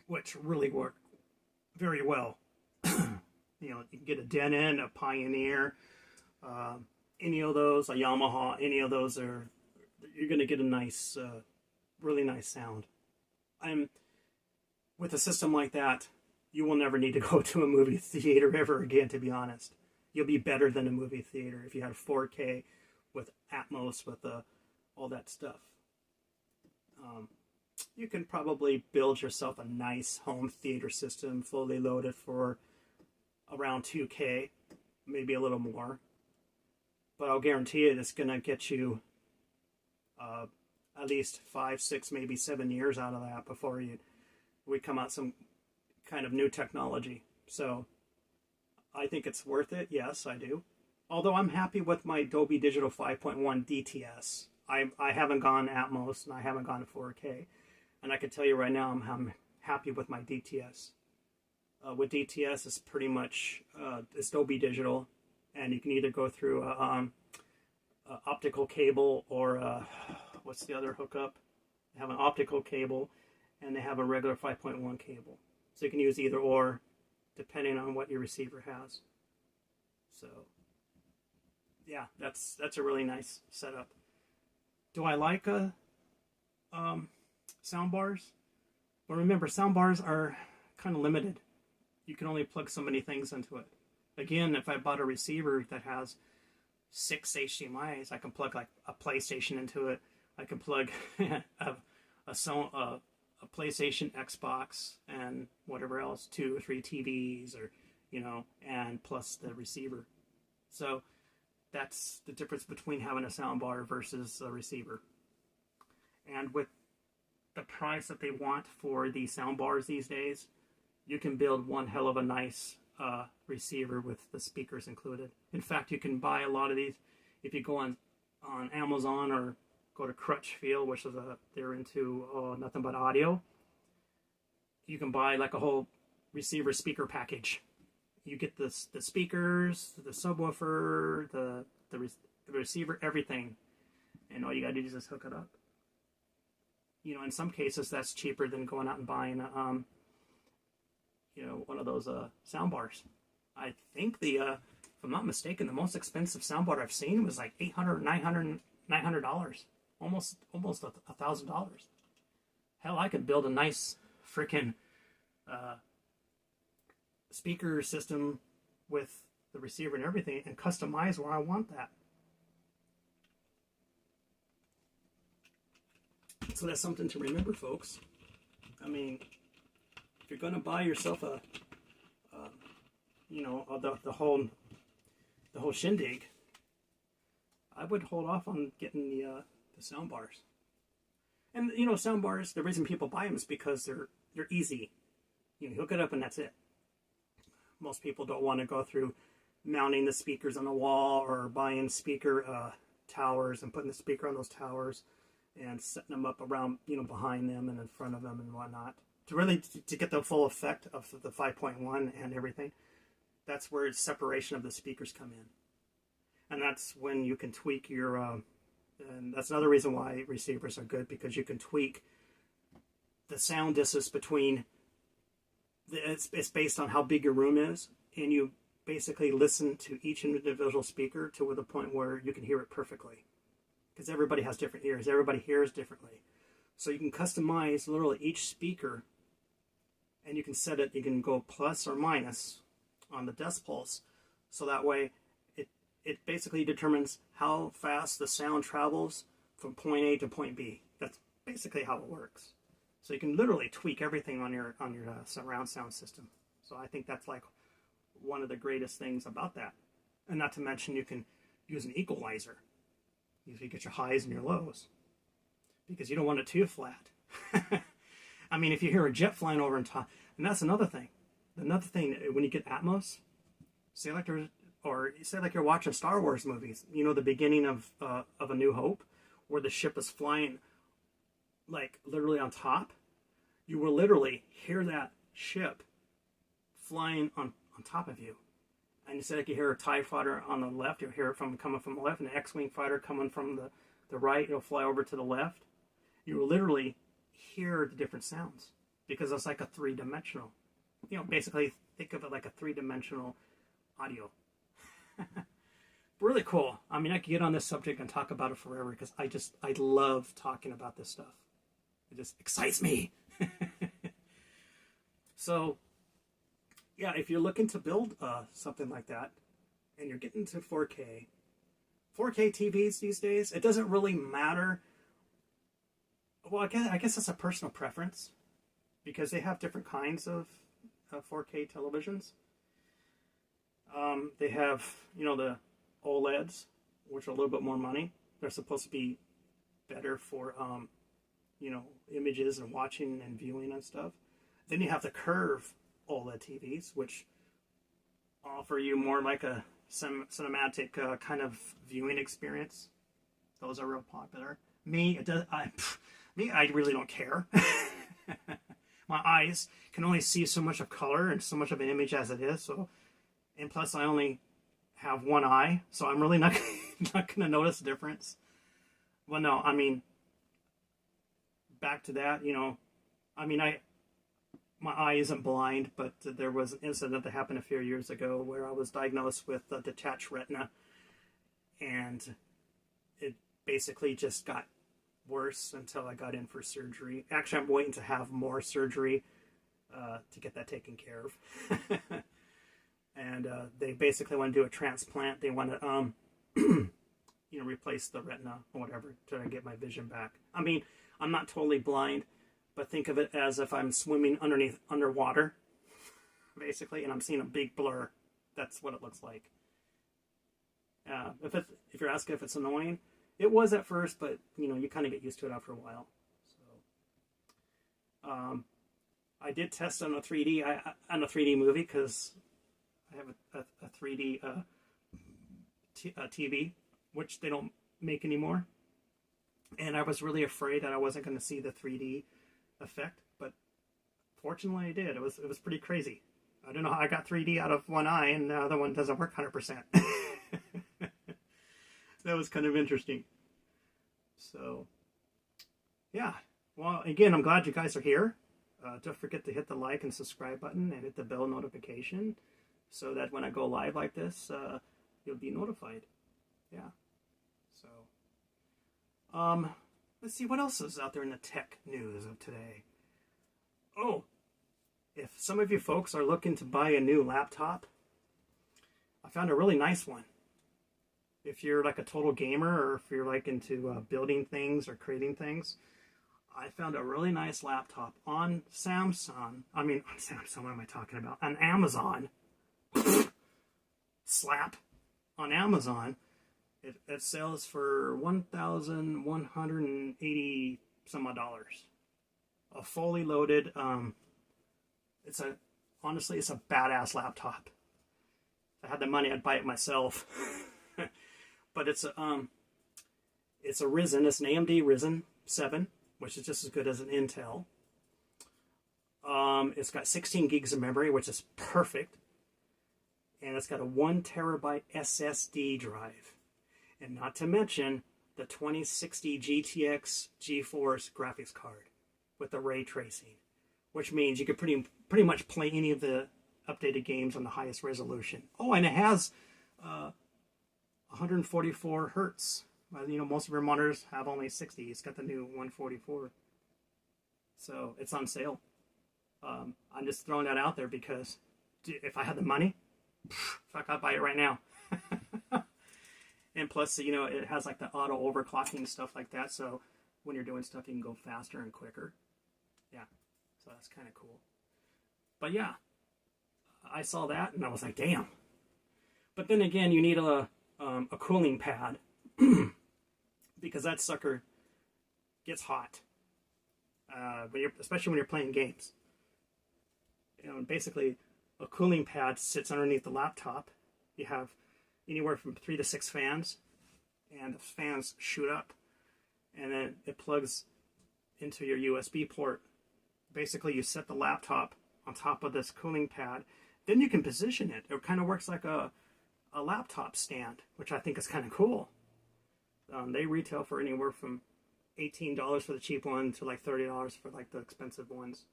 which really work very well. You can get a Denon, a Pioneer, any of those, a Yamaha, any of those you're going to get a nice, really nice sound. With a system like that, you will never need to go to a movie theater ever again, to be honest. You'll be better than a movie theater if you had 4K with Atmos, with all that stuff. You can probably build yourself a nice home theater system, fully loaded, for around 2K, maybe a little more. But I'll guarantee it's going to get you at least 5, 6, maybe 7 years out of that before we come out some kind of new technology. So I think it's worth it. Yes, I do. Although I'm happy with my Dolby Digital 5.1 DTS. I haven't gone Atmos and I haven't gone 4K. And I can tell you right now, I'm happy with my DTS. With DTS, it's pretty much it's Dolby Digital, and you can either go through a optical cable or what's the other hookup? They have an optical cable, and they have a regular 5.1 cable. So you can use either or, depending on what your receiver has. So, yeah, that's a really nice setup. Do I like sound bars? Well, remember, sound bars are kind of limited. You can only plug so many things into it. Again, if I bought a receiver that has 6 HDMIs, I can plug like a PlayStation into it. I can plug a PlayStation, Xbox, and whatever else, 2 or 3 TVs, or and plus the receiver. So that's the difference between having a soundbar versus a receiver. And with the price that they want for the soundbars these days, you can build one hell of a nice receiver with the speakers included. In fact, you can buy a lot of these if you go on Amazon or go to Crutchfield, which is they're into nothing but audio. You can buy like a whole receiver speaker package. You get the speakers, the subwoofer, the receiver, everything, and all you gotta do is just hook it up. In some cases that's cheaper than going out and buying one of those sound bars. I think if I'm not mistaken, the most expensive soundbar I've seen was like $800, $900, almost $1,000. Hell, I could build a nice freaking speaker system with the receiver and everything and customize where I want that. So that's something to remember, folks. I mean, if you're going to buy yourself the whole shindig, I would hold off on getting the sound bars. And sound bars, the reason people buy them is because they're easy. You hook it up and that's it. Most people don't want to go through mounting the speakers on the wall or buying speaker towers and putting the speaker on those towers and setting them up around, behind them and in front of them and whatnot. To get the full effect of the 5.1 and everything, that's where separation of the speakers come in. And that's when you can tweak your, and that's another reason why receivers are good, because you can tweak the sound distance between, it's based on how big your room is, and you basically listen to each individual speaker to the point where you can hear it perfectly. Because everybody has different ears, everybody hears differently. So you can customize literally each speaker, and you can set it, you can go plus or minus on the decibels, so that way it basically determines how fast the sound travels from point A to point B. That's basically how it works. So you can literally tweak everything on your surround sound system. So I think that's like one of the greatest things about that. And not to mention you can use an equalizer. You get your highs and your lows, because you don't want it too flat. I mean, if you hear a jet flying over on top, and that's another thing. Another thing, when you get Atmos, say like you're watching Star Wars movies, the beginning of A New Hope, where the ship is flying like literally on top, you will literally hear that ship flying on top of you. And you said like you hear a TIE fighter on the left, you'll hear it coming from the left, and an X-Wing fighter coming from the right, it'll fly over to the left. You will literally hear the different sounds, because it's like a three-dimensional. Basically think of it like a three-dimensional audio. Really cool. I mean, I could get on this subject and talk about it forever, because I love talking about this stuff. It just excites me. So, yeah, if you're looking to build something like that, and you're getting to 4K TVs these days, it doesn't really matter. Well, I guess it's a personal preference, because they have different kinds of 4K televisions. They have, the OLEDs, which are a little bit more money. They're supposed to be better for, images and watching and viewing and stuff. Then you have the curve OLED TVs, which offer offer you more like a cinematic kind of viewing experience. Those are real popular. Me, I really don't care. My eyes can only see so much of color and so much of an image as it is. So, and plus, I only have one eye, so I'm really not not going to notice the difference. Well, no, I mean, back to that, my eye isn't blind, but there was an incident that happened a few years ago where I was diagnosed with detached retina, and it basically just got worse until I got in for surgery. Actually, I'm waiting to have more surgery to get that taken care of. And they basically want to do a transplant. They want to, replace the retina or whatever to get my vision back. I mean, I'm not totally blind, but think of it as if I'm swimming underwater, basically, and I'm seeing a big blur. That's what it looks like. If you're asking if it's annoying, it was at first, but you kind of get used to it after a while. So, I did test on a 3D movie because I have a 3D TV, which they don't make anymore, and I was really afraid that I wasn't going to see the 3D effect, but fortunately I did. It was pretty crazy. I don't know how I got 3D out of one eye and the other one doesn't work 100%. That was kind of interesting. So, yeah. Well, again, I'm glad you guys are here. Don't forget to hit the like and subscribe button and hit the bell notification so that when I go live like this, you'll be notified. Yeah. So, let's see what else is out there in the tech news of today. Oh, if some of you folks are looking to buy a new laptop, I found a really nice one. If you're like a total gamer or if you're like into building things or creating things, I found a really nice laptop on Samsung. What am I talking about? On Amazon. Slap. On Amazon. It sells for $1,180 some odd dollars. A fully loaded, it's a badass laptop. If I had the money, I'd buy it myself. But it's a Ryzen. It's an AMD Ryzen 7, which is just as good as an Intel. It's got 16 gigs of memory, which is perfect. And it's got a 1 terabyte SSD drive. And not to mention the 2060 GTX GeForce graphics card with the ray tracing, which means you could pretty much play any of the updated games on the highest resolution. Oh, and it has 144 hertz. Most of your monitors have only 60. It's got the new 144. So it's on sale. I'm just throwing that out there because if I had the money, fuck, I'd buy it right now. And plus, it has like the auto overclocking and stuff like that. So when you're doing stuff, you can go faster and quicker. Yeah. So that's kind of cool. But yeah, I saw that and I was like, damn. But then again, you need a cooling pad because that sucker gets hot. Especially when you're playing games. Basically, a cooling pad sits underneath the laptop. You have anywhere from 3 to 6 fans, and the fans shoot up, and then it plugs into your USB port. Basically, you set the laptop on top of this cooling pad. Then you can position it. It kind of works like a laptop stand, which I think is kind of cool. They retail for anywhere from $18 for the cheap one to like $30 for like the expensive ones.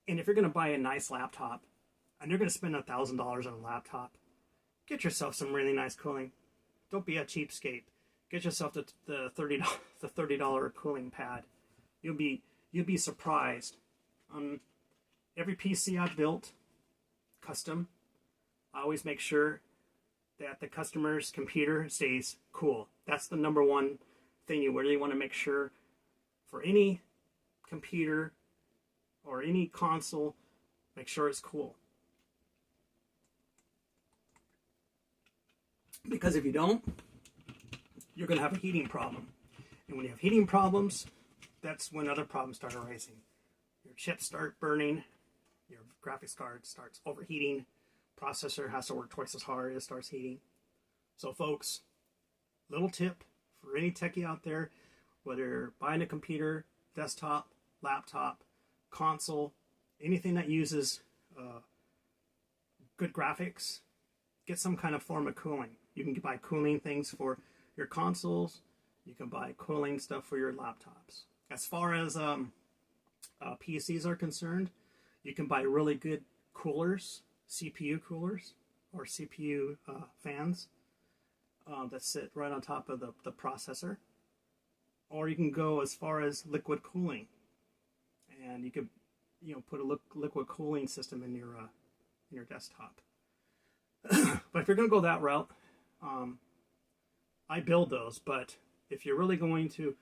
And if you're going to buy a nice laptop, and you're going to spend $1,000 on a laptop, get yourself some really nice cooling. Don't be a cheapskate. Get yourself the $30 cooling pad. You'll be surprised. Every PC I've built, custom, I always make sure that the customer's computer stays cool. That's the number one thing you really want to make sure for any computer or any console. Make sure it's cool. Because if you don't, you're going to have a heating problem. And when you have heating problems, that's when other problems start arising. Your chips start burning, your graphics card starts overheating, processor has to work twice as hard. It starts heating. So, folks, little tip for any techie out there, whether you're buying a computer, desktop, laptop, console, anything that uses good graphics, get some kind of form of cooling. You can buy cooling things for your consoles. You can buy cooling stuff for your laptops. As far as PCs are concerned, you can buy really good coolers, CPU coolers, or CPU fans that sit right on top of the processor. Or you can go as far as liquid cooling, and you could, put a liquid cooling system in your desktop. But if you're going to go that route, I build those. But if you're really going to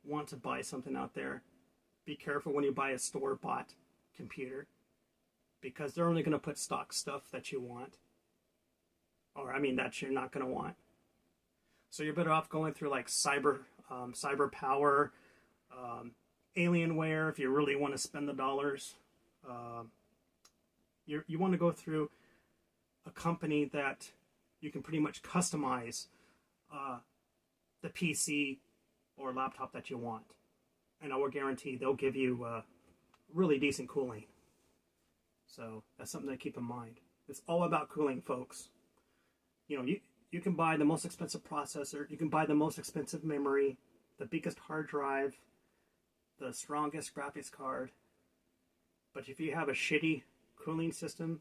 want to buy something out there, be careful when you buy a store-bought computer, because they're only going to put stock stuff that you want, or that you're not going to want. So you're better off going through like cyber power, Alienware if you really want to spend the dollars. You want to go through a company that you can pretty much customize the PC or laptop that you want, and I will guarantee they'll give you really decent cooling. So that's something to keep in mind. It's all about cooling, folks. You can buy the most expensive processor, you can buy the most expensive memory, the biggest hard drive, the strongest graphics card, but if you have a shitty cooling system,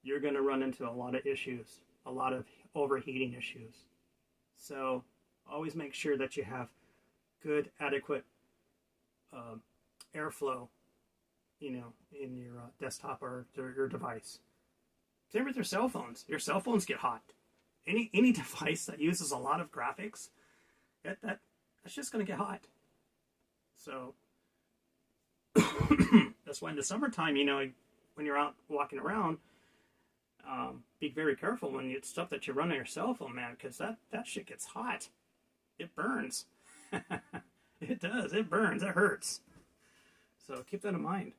you're going to run into a lot of issues, a lot of overheating issues. So always make sure that you have good, adequate airflow, in your desktop or your device. Same with your cell phones. Your cell phones get hot. Any device that uses a lot of graphics, that's just going to get hot. So that's why in the summertime, when you're out walking around, be very careful when it's stuff that you run on your cell phone, man, because that shit gets hot. It burns. It does. It burns. It hurts. So keep that in mind.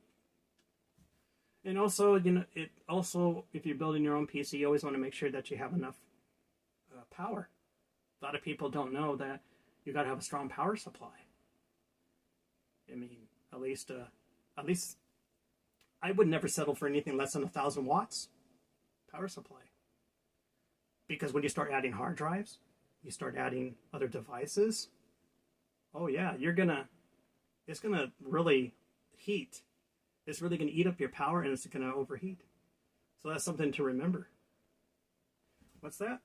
And also, if you're building your own PC, you always want to make sure that you have enough power. A lot of people don't know that you got to have a strong power supply. At least I would never settle for anything less than 1,000 watts power supply. Because when you start adding hard drives, you start adding other devices, oh yeah, it's gonna really heat. It's really gonna eat up your power, and it's gonna overheat. So that's something to remember. What's that?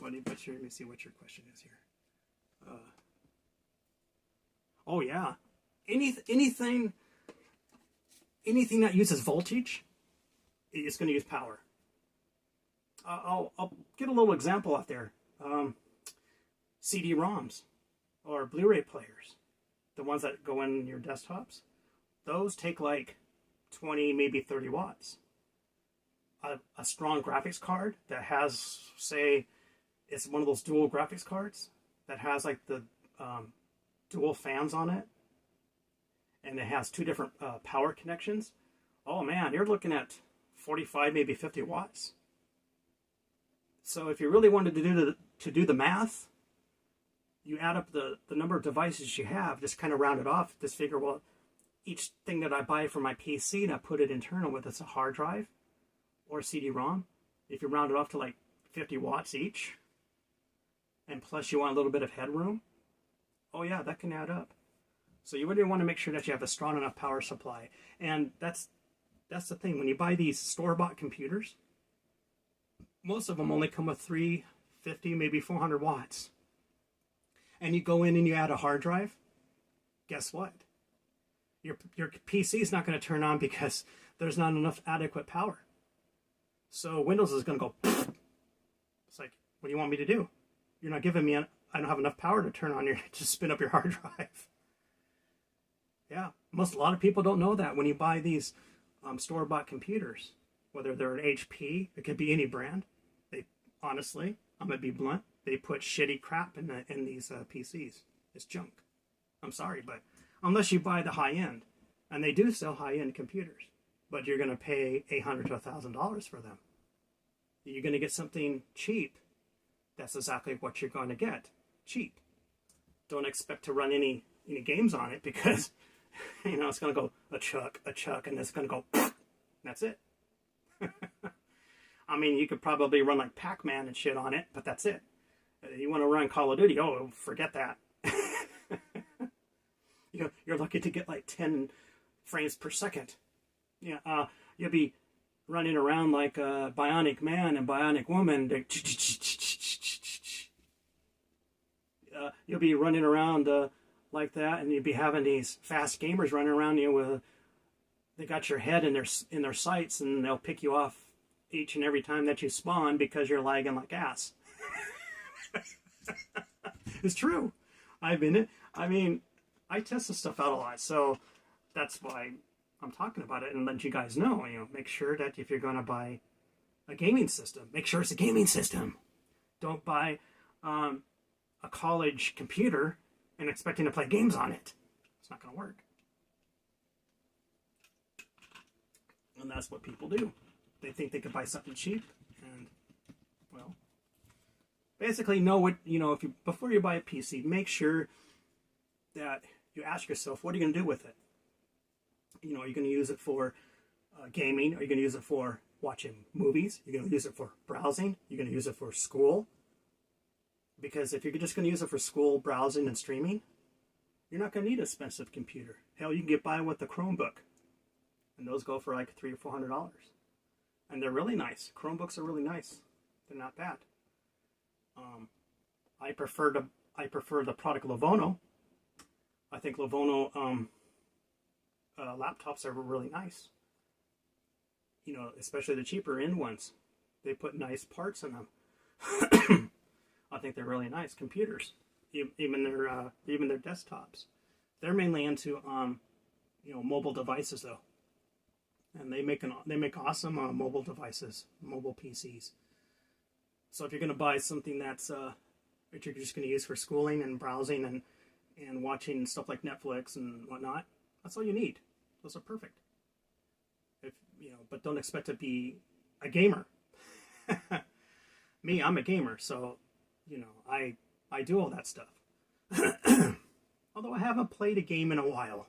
Let me see what your question is here. Oh yeah, anything that uses voltage, it's going to use power. I'll get a little example out there. CD-ROMs or Blu-ray players, the ones that go in your desktops, those take like 20, maybe 30 watts. A strong graphics card that has, say, it's one of those dual graphics cards that has like the dual fans on it, and it has two different power connections. Oh man, you're looking at 45, maybe 50 watts. So if you really wanted to do the math, you add up the number of devices you have, just kind of round it off. Just figure, well, each thing that I buy for my PC and I put it internal, whether it's a hard drive or CD-ROM, if you round it off to like 50 watts each, and plus you want a little bit of headroom, oh yeah, that can add up. So you really want to make sure that you have a strong enough power supply. And that's the thing. When you buy these store-bought computers, most of them only come with 350, maybe 400 watts. And you go in and you add a hard drive, guess what? Your PC is not going to turn on because there's not enough adequate power. So Windows is going to go, it's like, what do you want me to do? You're not giving me, I don't have enough power to turn on to spin up your hard drive. Yeah, a lot of people don't know that when you buy these store-bought computers, whether they're an HP, it could be any brand. Honestly, I'm going to be blunt, they put shitty crap in these PCs. It's junk. I'm sorry, but unless you buy the high-end, and they do sell high-end computers, but you're going to pay $800 to $1,000 for them. You're going to get something cheap. That's exactly what you're going to get. Cheap. Don't expect to run any games on it because, it's going to go a chuck, and it's going to go, that's it. I mean, you could probably run like Pac-Man and shit on it, but that's it. You want to run Call of Duty, oh, forget that. You're lucky to get like 10 frames per second. Yeah, you'll be running around like a Bionic Man and Bionic Woman. You'll be running around like that, and you'll be having these fast gamers running around you with. They got your head in their sights, and they'll pick you off each and every time that you spawn because you're lagging like ass. It's true. I've been it. I mean, I test this stuff out a lot, so that's why I'm talking about it and let you guys know. Make sure that if you're going to buy a gaming system, make sure it's a gaming system. Don't buy a college computer and expecting to play games on it. It's not going to work. And that's what people do. They think they could buy something cheap, and well, basically know what if you before you buy a PC, make sure that you ask yourself, what are you going to do with it? Are you going to use it for gaming? Are you going to use it for watching movies? You're going to use it for browsing? You're going to use it for school? Because if you're just going to use it for school, browsing, and streaming, you're not going to need an expensive computer. Hell, you can get by with the Chromebook, and those go for like $300 or $400, and they're really nice. Chromebooks are really nice. They're not bad. I prefer the product Lenovo. I think Lenovo laptops are really nice. Especially the cheaper end ones. They put nice parts in them. I think they're really nice computers. Even their desktops. They're mainly into mobile devices though, and they make awesome mobile devices, mobile PCs. So if you're going to buy something that you're just going to use for schooling and browsing and watching stuff like Netflix and whatnot, that's all you need. Those are perfect. But don't expect to be a gamer. Me, I'm a gamer, so I do all that stuff. Although I haven't played a game in a while.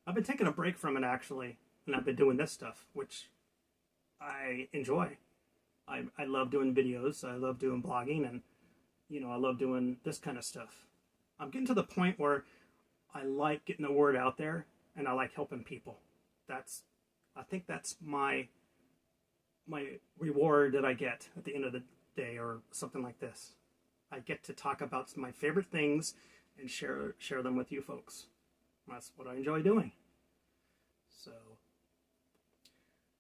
I've been taking a break from it actually, and I've been doing this stuff, which I enjoy. I love doing videos. I love doing blogging, and I love doing this kind of stuff. I'm getting to the point where I like getting the word out there, and I like helping people. I think that's my reward that I get at the end of the day, or something like this. I get to talk about my favorite things and share them with you folks. That's what I enjoy doing. So,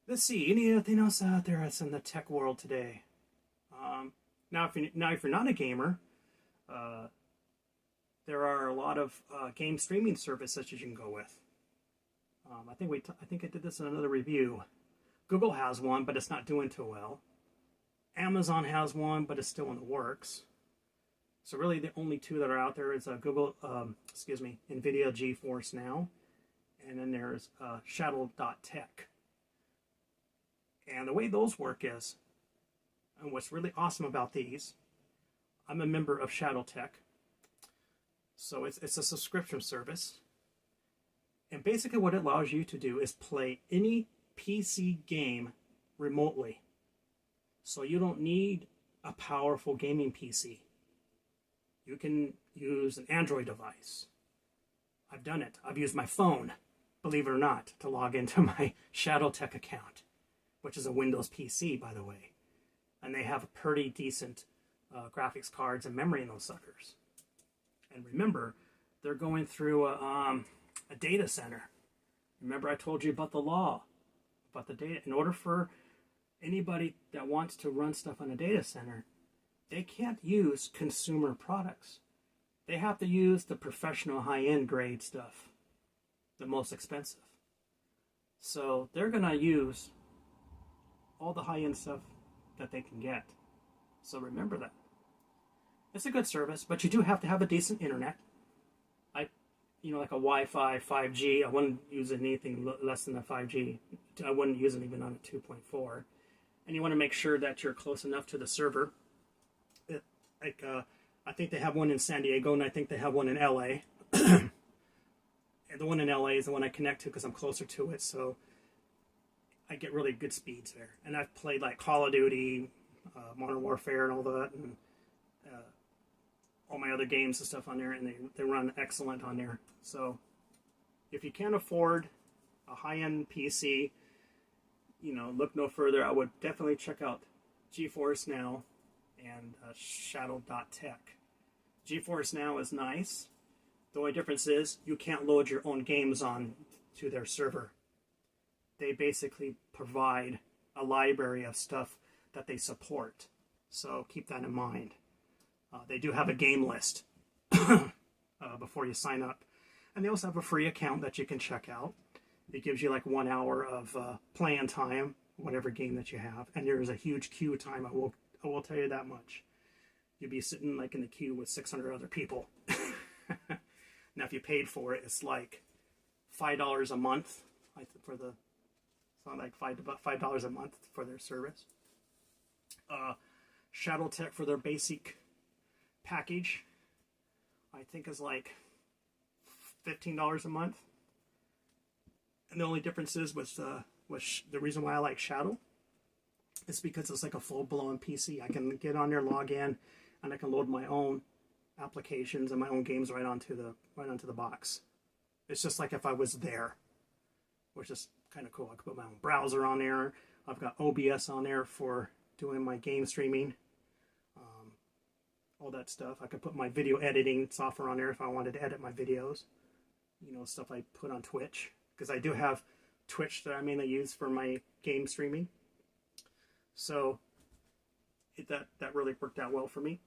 let's see. Anything else out there that's in the tech world today? Now, if you're not a gamer, there are a lot of game streaming services you can go with. I think I did this in another review. Google has one, but it's not doing too well. Amazon has one, but it's still in the works. So really, the only two that are out there is NVIDIA GeForce Now, and then there's Shadow.tech. And the way those work is, and what's really awesome about these, I'm a member of ShadowTech. So it's a subscription service. And basically what it allows you to do is play any PC game remotely. So you don't need a powerful gaming PC. You can use an Android device. I've done it. I've used my phone, believe it or not, to log into my ShadowTech account, which is a Windows PC, by the way. And they have pretty decent graphics cards and memory in those suckers. And remember, they're going through a data center. Remember I told you about the law, about the data. In order for anybody that wants to run stuff on a data center, they can't use consumer products. They have to use the professional high-end grade stuff, the most expensive. So they're going to use all the high-end stuff that they can get. So remember that. It's a good service, but you do have to have a decent internet. Like a Wi-Fi, 5G. I wouldn't use anything less than a 5G. I wouldn't use it even on a 2.4. and you want to make sure that you're close enough to the server. I think they have one in San Diego, and I think they have one in LA. And the one in LA is the one I connect to because I'm closer to it, so I get really good speeds there. And I've played like Call of Duty, Modern Warfare, and all that, and all my other games and stuff on there, and they run excellent on there. So if you can't afford a high-end PC, look no further. I would definitely check out GeForce Now and Shadow.tech. GeForce Now is nice. The only difference is you can't load your own games on to their server. They basically provide a library of stuff that they support. So keep that in mind. They do have a game list before you sign up. And they also have a free account that you can check out. It gives you like 1 hour of playing time, whatever game that you have. And there is a huge queue time, I will tell you that much. You'll be sitting like in the queue with 600 other people. Now, if you paid for it, it's like $5 a month for the, it's like $5 a month for their service. ShadowTech for their basic package, I think is like $15 a month. And the only difference is with the reason why I like Shadow is because it's like a full-blown PC. I can get on there, log in, and I can load my own applications and my own games right onto the box. It's just like if I was there, which is kind of cool. I can put my own browser on there. I've got OBS on there for doing my game streaming, all that stuff. I could put my video editing software on there if I wanted to edit my videos, stuff I put on Twitch, because I do have Twitch that I mainly use for my game streaming. So that really worked out well for me.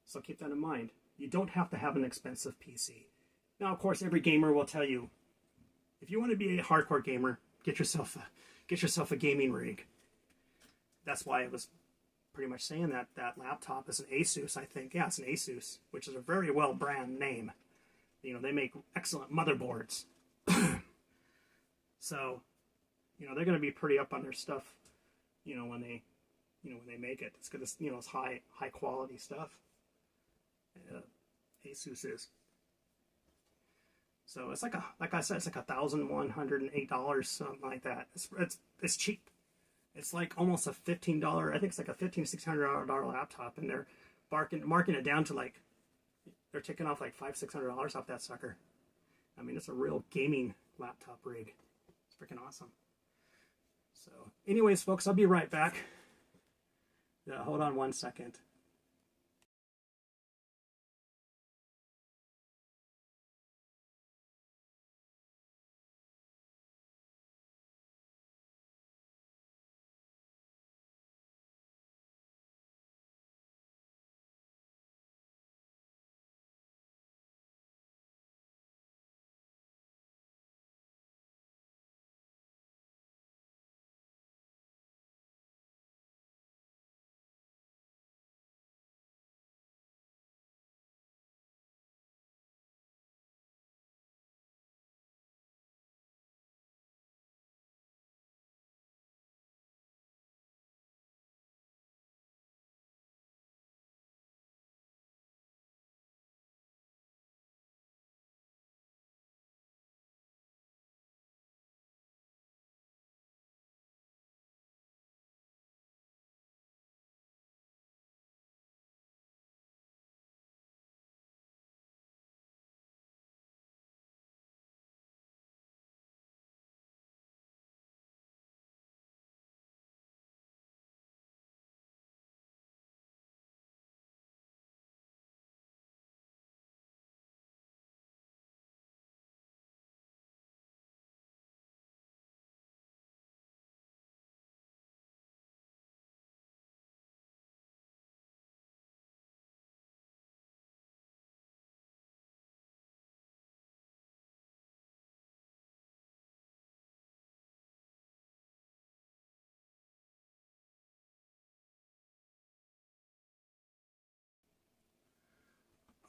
So keep that in mind. You don't have to have an expensive PC. Now, of course, every gamer will tell you, if you want to be a hardcore gamer, get yourself a gaming rig. That's why I was pretty much saying that laptop is an Asus, I think. Yeah, it's an Asus, which is a very well brand name. They make excellent motherboards. So, they're going to be pretty up on their stuff, when they make it. It's because it's high quality stuff. Asus is. So it's like I said, it's like $1,108, something like that. It's cheap. It's like almost a $15. I think it's like a $1,500-$1,600 laptop, and they're marking it down to like, they're taking off like $500-$600 off that sucker. I mean, it's a real gaming laptop rig. It's freaking awesome. So, anyways, folks, I'll be right back. Hold on 1 second.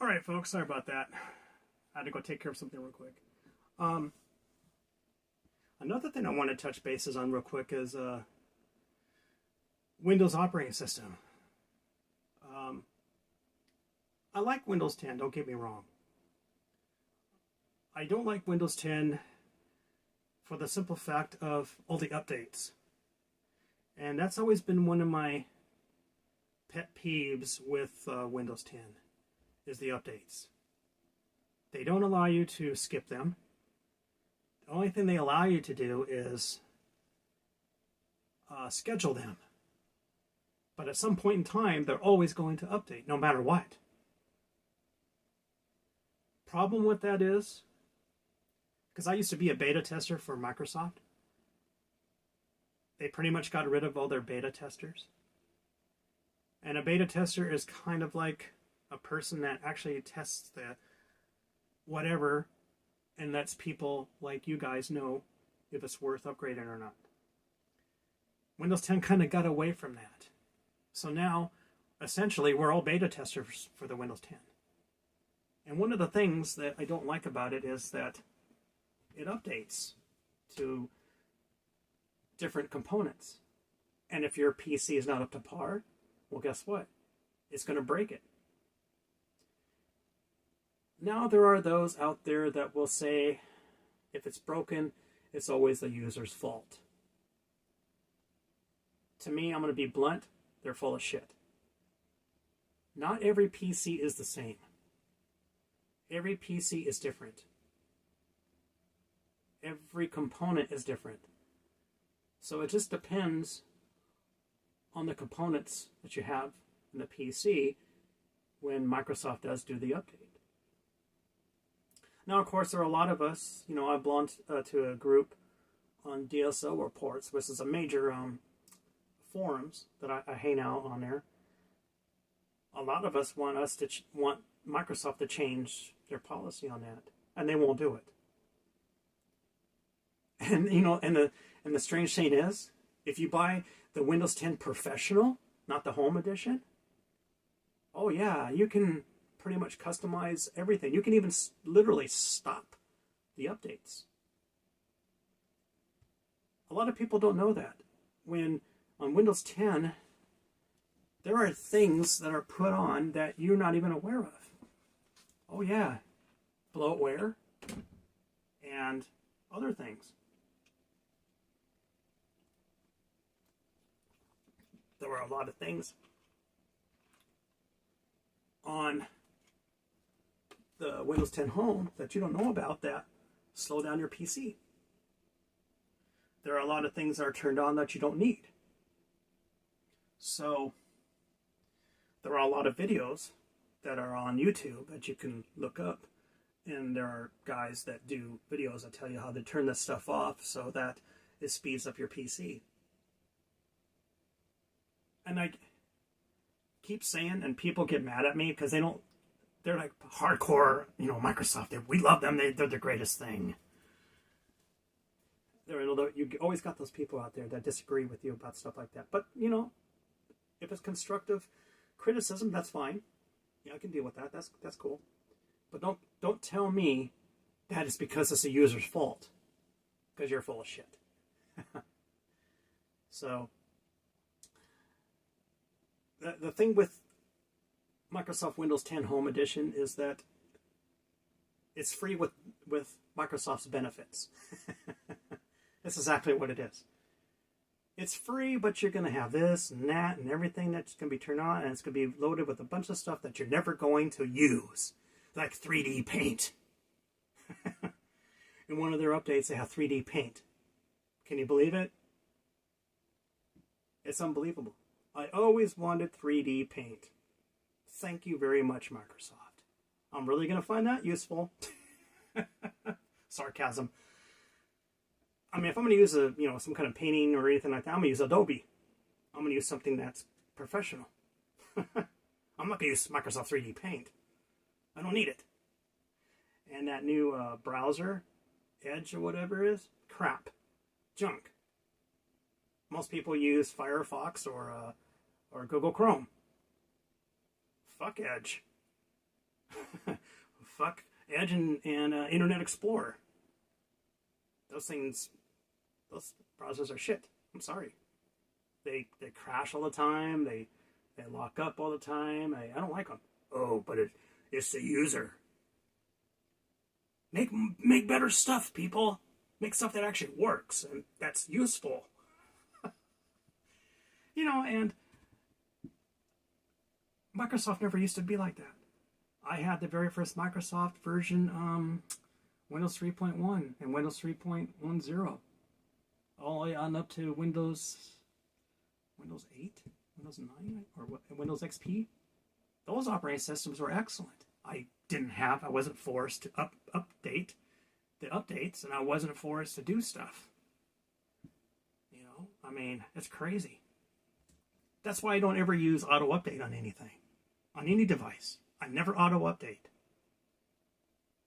All right, folks, sorry about that. I had to go take care of something real quick. Another thing I want to touch bases on real quick is Windows operating system. I like Windows 10, don't get me wrong. I don't like Windows 10 for the simple fact of all the updates. And that's always been one of my pet peeves with Windows 10, is the updates. They don't allow you to skip them. The only thing they allow you to do is schedule them. But at some point in time, they're always going to update, no matter what. Problem with that is, because I used to be a beta tester for Microsoft, they pretty much got rid of all their beta testers. And a beta tester is kind of like a person that actually tests the whatever and lets people like you guys know if it's worth upgrading or not. Windows 10 kind of got away from that. So now, essentially, we're all beta testers for the Windows 10. And one of the things that I don't like about it is that it updates to different components. And if your PC is not up to par, well, guess what? It's going to break it. Now there are those out there that will say, if it's broken, it's always the user's fault. To me, I'm going to be blunt, they're full of shit. Not every PC is the same. Every PC is different. Every component is different. So it just depends on the components that you have in the PC when Microsoft does do the update. Now, of course, there are a lot of us, I belong to a group on DSL Reports, which is a major forums that I hang out on there. A lot of us want Microsoft to change their policy on that, and they won't do it. And and the strange thing is, if you buy the Windows 10 Professional, not the Home Edition, oh yeah, you can pretty much customize everything. You can even literally stop the updates. A lot of people don't know that. When on Windows 10, there are things that are put on that you're not even aware of. Oh yeah, bloatware and other things. There were a lot of things on the Windows 10 Home that you don't know about that slow down your PC. There are a lot of things that are turned on that you don't need. So there are a lot of videos that are on YouTube that you can look up. And there are guys that do videos that tell you how to turn this stuff off so that it speeds up your PC. And I keep saying, and people get mad at me because they're like hardcore, Microsoft. We love them. They're the greatest thing. You always got those people out there that disagree with you about stuff like that. But, if it's constructive criticism, that's fine. Yeah, I can deal with that. That's cool. But don't tell me that it's because it's a user's fault. Because you're full of shit. So, the thing with Microsoft Windows 10 Home Edition is that it's free with Microsoft's benefits. That's exactly what it is. It's free, but you're going to have this and that and everything that's going to be turned on, and it's going to be loaded with a bunch of stuff that you're never going to use, like 3D Paint. In one of their updates, they have 3D Paint. Can you believe it? It's unbelievable. I always wanted 3D Paint. Thank you very much, Microsoft. I'm really going to find that useful. Sarcasm. I mean, if I'm going to use some kind of painting or anything like that, I'm going to use Adobe. I'm going to use something that's professional. I'm not going to use Microsoft 3D Paint. I don't need it. And that new browser, Edge or whatever it is, crap. Junk. Most people use Firefox or Google Chrome. Fuck Edge. Fuck Edge and Internet Explorer. Those browsers are shit. I'm sorry. they crash all the time. They lock up all the time. I don't like them. Oh, but it's the user. Make better stuff, people. Make stuff that actually works and that's useful. And Microsoft never used to be like that. I had the very first Microsoft version, Windows 3.1 and Windows 3.10, all the way on up to Windows 8, Windows 9, or Windows XP. Those operating systems were excellent. I wasn't forced to update the updates, and I wasn't forced to do stuff. It's crazy. That's why I don't ever use auto update on anything, on any device. I never auto update.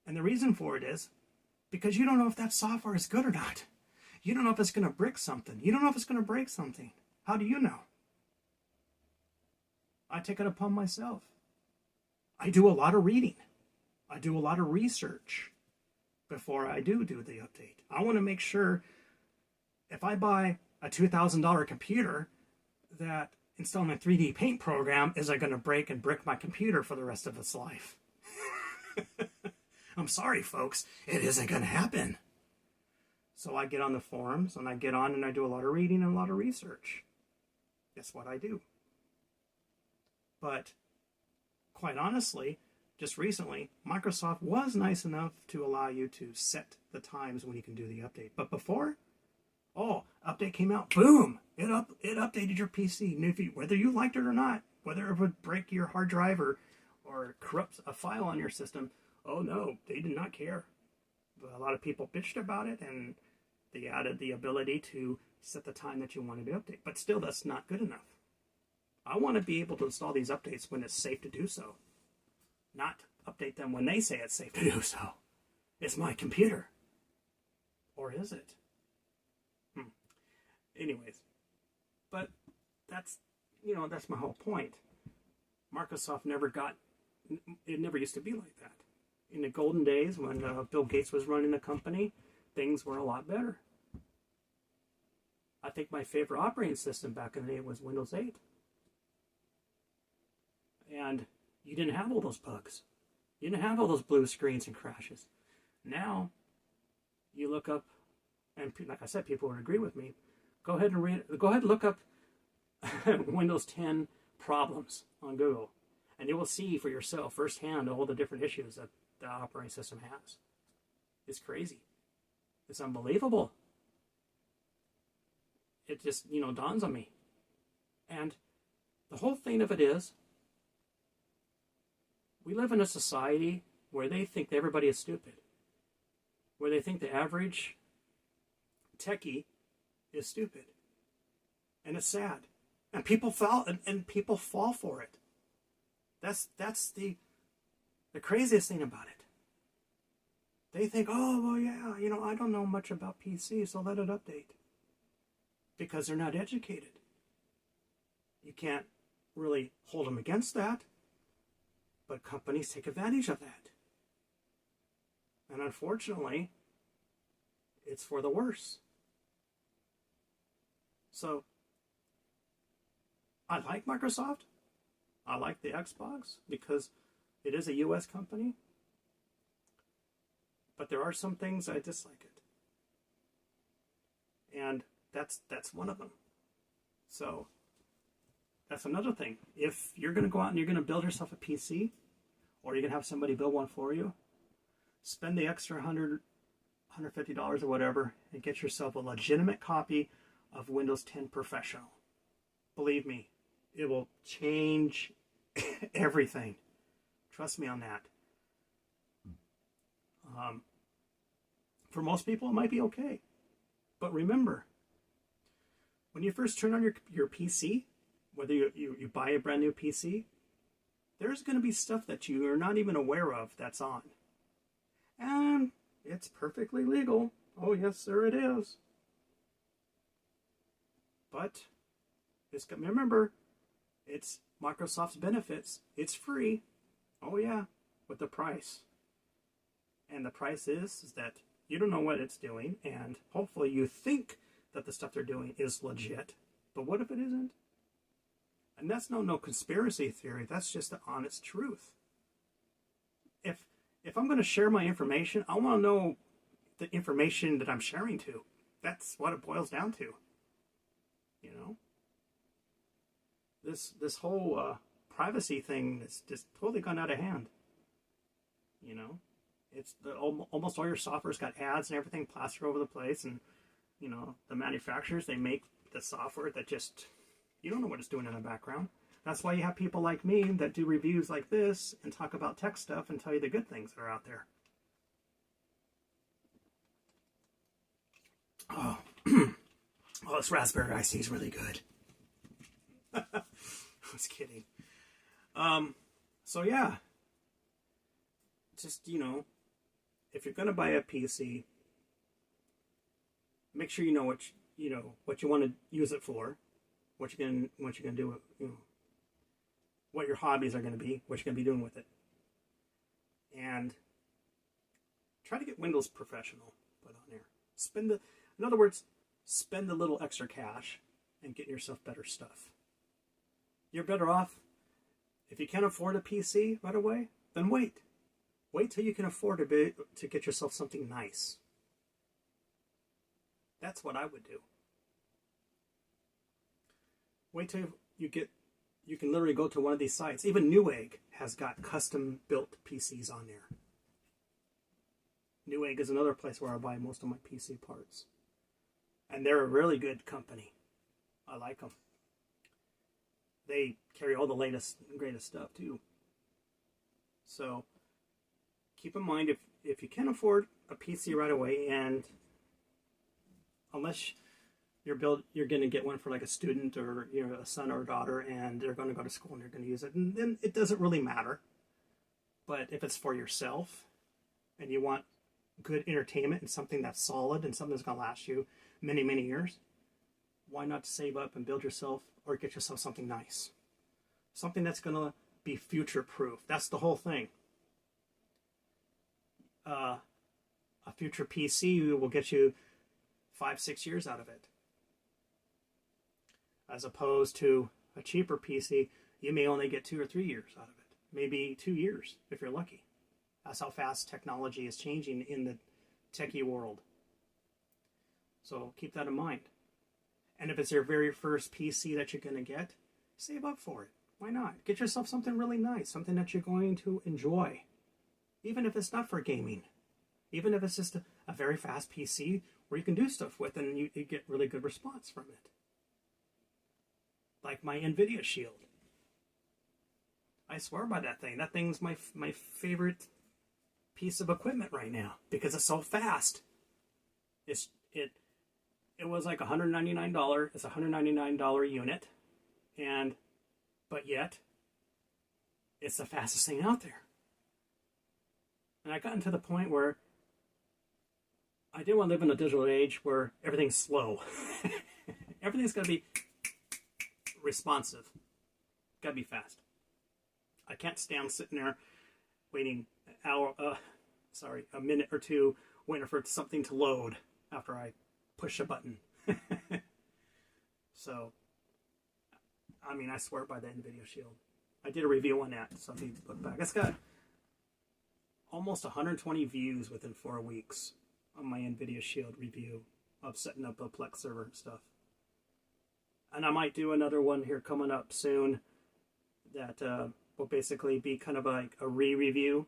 And the reason for it is because you don't know if that software is good or not. You don't know if it's going to brick something. You don't know if it's going to break something. How do you know? I take it upon myself. I do a lot of reading. I do a lot of research before I do the update. I want to make sure if I buy a $2,000 computer that installing a 3D Paint program isn't going to break and brick my computer for the rest of its life. I'm sorry, folks. It isn't going to happen. So I get on the forums and I get on and I do a lot of reading and a lot of research. That's what I do. But quite honestly, just recently, Microsoft was nice enough to allow you to set the times when you can do the update. But before, update came out, boom, it updated your PC. Whether you liked it or not, whether it would break your hard drive or corrupt a file on your system, oh no, they did not care. But a lot of people bitched about it, and they added the ability to set the time that you wanted to update. But still, that's not good enough. I want to be able to install these updates when it's safe to do so. Not update them when they say it's safe to do so. It's my computer. Or is it? Anyways. But that's my whole point. Microsoft it never used to be like that. In the golden days when Bill Gates was running the company, things were a lot better. I think my favorite operating system back in the day was Windows 8. And you didn't have all those bugs. You didn't have all those blue screens and crashes. Now, you look up, and like I said, people would agree with me. Go ahead and look up Windows 10 problems on Google, and you will see for yourself firsthand all the different issues that the operating system has. It's crazy. It's unbelievable. It just, dawns on me. And the whole thing of it is, we live in a society where they think that everybody is stupid. Where they think the average techie is stupid. And it's sad. And people fall for it. That's the craziest thing about it. They think, oh, well, yeah, I don't know much about PC, so let it update. Because they're not educated. You can't really hold them against that. But companies take advantage of that. And unfortunately, it's for the worse. So, I like Microsoft. I like the Xbox because it is a US company. But there are some things I dislike it. And that's one of them. So, that's another thing. If you're going to go out and you're going to build yourself a PC, or you're going to have somebody build one for you, spend the extra $100, $150 or whatever, and get yourself a legitimate copy of Windows 10 Professional. Believe me, it will change everything. Trust me on that. For most people, it might be okay. But remember, when you first turn on your PC, whether you buy a brand new PC, there's going to be stuff that you are not even aware of that's on. And it's perfectly legal. Oh, yes, sir, it is. But remember, it's Microsoft's benefits. It's free. Oh, yeah, with the price. And the price is that you don't know what it's doing, and hopefully you think that the stuff they're doing is legit. But what if it isn't? And that's no conspiracy theory. That's just the honest truth. If I'm going to share my information, I want to know the information that I'm sharing to. That's what it boils down to. You know? This whole privacy thing is just totally gone out of hand. You know? It's almost all your software's got ads and everything plastered over the place, and you know, the manufacturers, they make the software that just, you don't know what it's doing in the background. That's why you have people like me that do reviews like this and talk about tech stuff and tell you the good things that are out there. Oh, oh, this raspberry iced tea is really good. I was kidding. So yeah, just, you know, if you're gonna buy a PC, make sure you know what you want to use it for, what you're gonna do, you know, what your hobbies are gonna be, what you're gonna be doing with it, and try to get Windows Professional put on there. In other words, spend a little extra cash and get yourself better stuff. You're better off if you can't afford a PC right away. Then wait till you can afford to get yourself something nice. That's what I would do. Wait till you can literally go to one of these sites. Even Newegg has got custom built PCs on there. Newegg is another place where I buy most of my PC parts. And they're a really good company. I like them. They carry all the latest and greatest stuff too. So keep in mind, if you can afford a PC right away, and unless you're going to get one for like a student or, you know, a son or a daughter, and they're going to go to school and they're going to use it, and then it doesn't really matter. But if it's for yourself and you want good entertainment and something that's solid and something that's going to last you many, many years, why not save up and build yourself or get yourself something nice? Something that's going to be future-proof. That's the whole thing. A future PC will get you 5-6 years out of it. As opposed to a cheaper PC, you may only get 2 or 3 years out of it. Maybe 2 years, if you're lucky. That's how fast technology is changing in the techie world. So keep that in mind. And if it's your very first PC that you're going to get, save up for it. Why not? Get yourself something really nice, something that you're going to enjoy. Even if it's not for gaming. Even if it's just a very fast PC where you can do stuff with and you get really good response from it. Like my NVIDIA Shield. I swear by that thing. That thing's my favorite piece of equipment right now because it's so fast. It was like $199. It's a $199 unit, but yet it's the fastest thing out there. And I gotten to the point where I didn't want to live in a digital age where everything's slow. Everything's got to be responsive. Got to be fast. I can't stand sitting there waiting a minute or two waiting for something to load after I push a button. So, I mean, I swear by the NVIDIA Shield. I did a review on that, so if you look back. It's got almost 120 views within 4 weeks on my NVIDIA Shield review of setting up a Plex server and stuff. And I might do another one here coming up soon that will basically be kind of like a re-review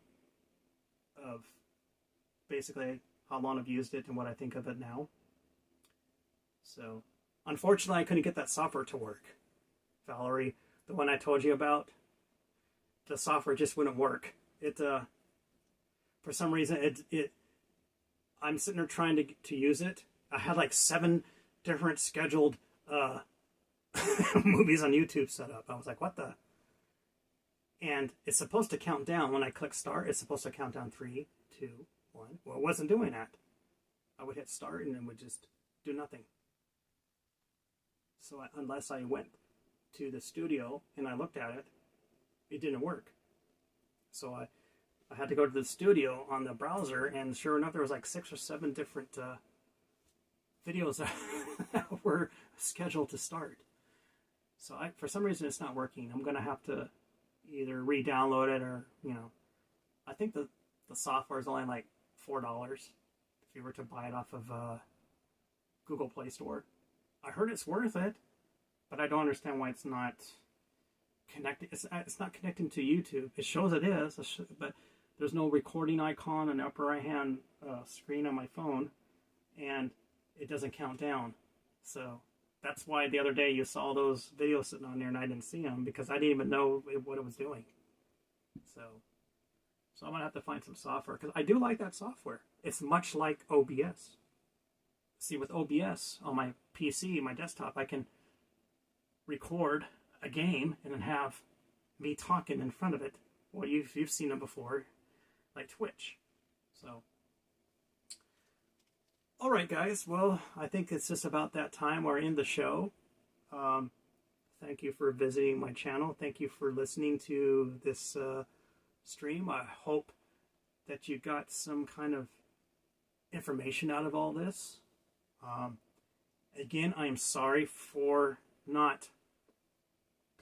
of basically how long I've used it and what I think of it now. So, unfortunately, I couldn't get that software to work. Valerie, the one I told you about, the software just wouldn't work. It, for some reason, I'm sitting there trying to use it. I had like 7 different scheduled movies on YouTube set up. I was like, what the? And it's supposed to count down. When I click start, it's supposed to count down 3, 2, 1. Well, it wasn't doing that. I would hit start and it would just do nothing. So unless I went to the studio and I looked at it, it didn't work. So I had to go to the studio on the browser, and sure enough, there was like 6 or 7 different videos that were scheduled to start. So for some reason it's not working. I'm going to have to either re-download it or, I think the software is only like $4 if you were to buy it off of Google Play Store. I heard it's worth it, but I don't understand why it's not connecting. It's not connecting to YouTube. It shows it is, but there's no recording icon on the upper right hand screen on my phone, and it doesn't count down. So that's why the other day you saw those videos sitting on there and I didn't see them, because I didn't even know what it was doing. So I'm going to have to find some software, because I do like that software. It's much like OBS. See, with OBS on my PC, my desktop, I can record a game and then have me talking in front of it. Well, you've seen it before, like Twitch. So, all right, guys. Well, I think it's just about that time. We're in the show. Thank you for visiting my channel. Thank you for listening to this stream. I hope that you got some kind of information out of all this. Again, I am sorry for not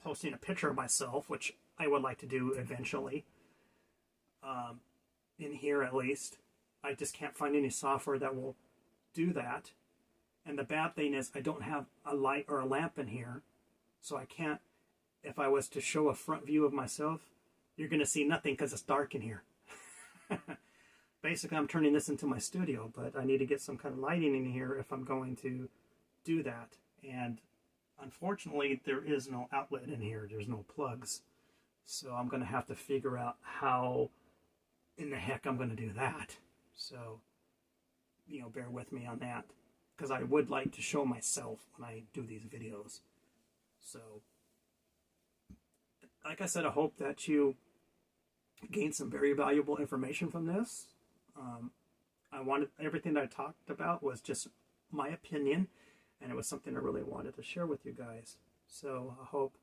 posting a picture of myself, which I would like to do eventually, in here at least. I just can't find any software that will do that. And the bad thing is I don't have a light or a lamp in here, so I can't. If I was to show a front view of myself, you're going to see nothing because it's dark in here. Basically, I'm turning this into my studio, but I need to get some kind of lighting in here if I'm going to do that. And unfortunately, there is no outlet in here. There's no plugs. So I'm going to have to figure out how in the heck I'm going to do that. So, bear with me on that, because I would like to show myself when I do these videos. So, like I said, I hope that you gain some very valuable information from this. Everything that I talked about was just my opinion, and it was something I really wanted to share with you guys. So I hope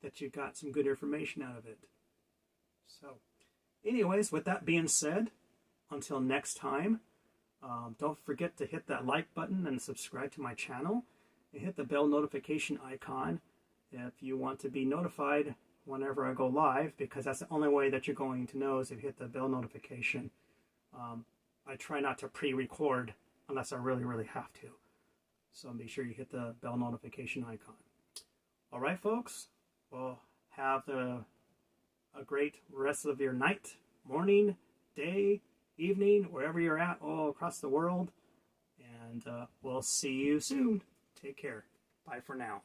that you got some good information out of it. So anyways, with that being said, until next time, don't forget to hit that like button and subscribe to my channel, and hit the bell notification icon if you want to be notified whenever I go live, because that's the only way that you're going to know is if you hit the bell notification. I try not to pre-record unless I really, really have to. So be sure you hit the bell notification icon. All right, folks. Well, have a great rest of your night, morning, day, evening, wherever you're at all across the world. And we'll see you soon. Take care. Bye for now.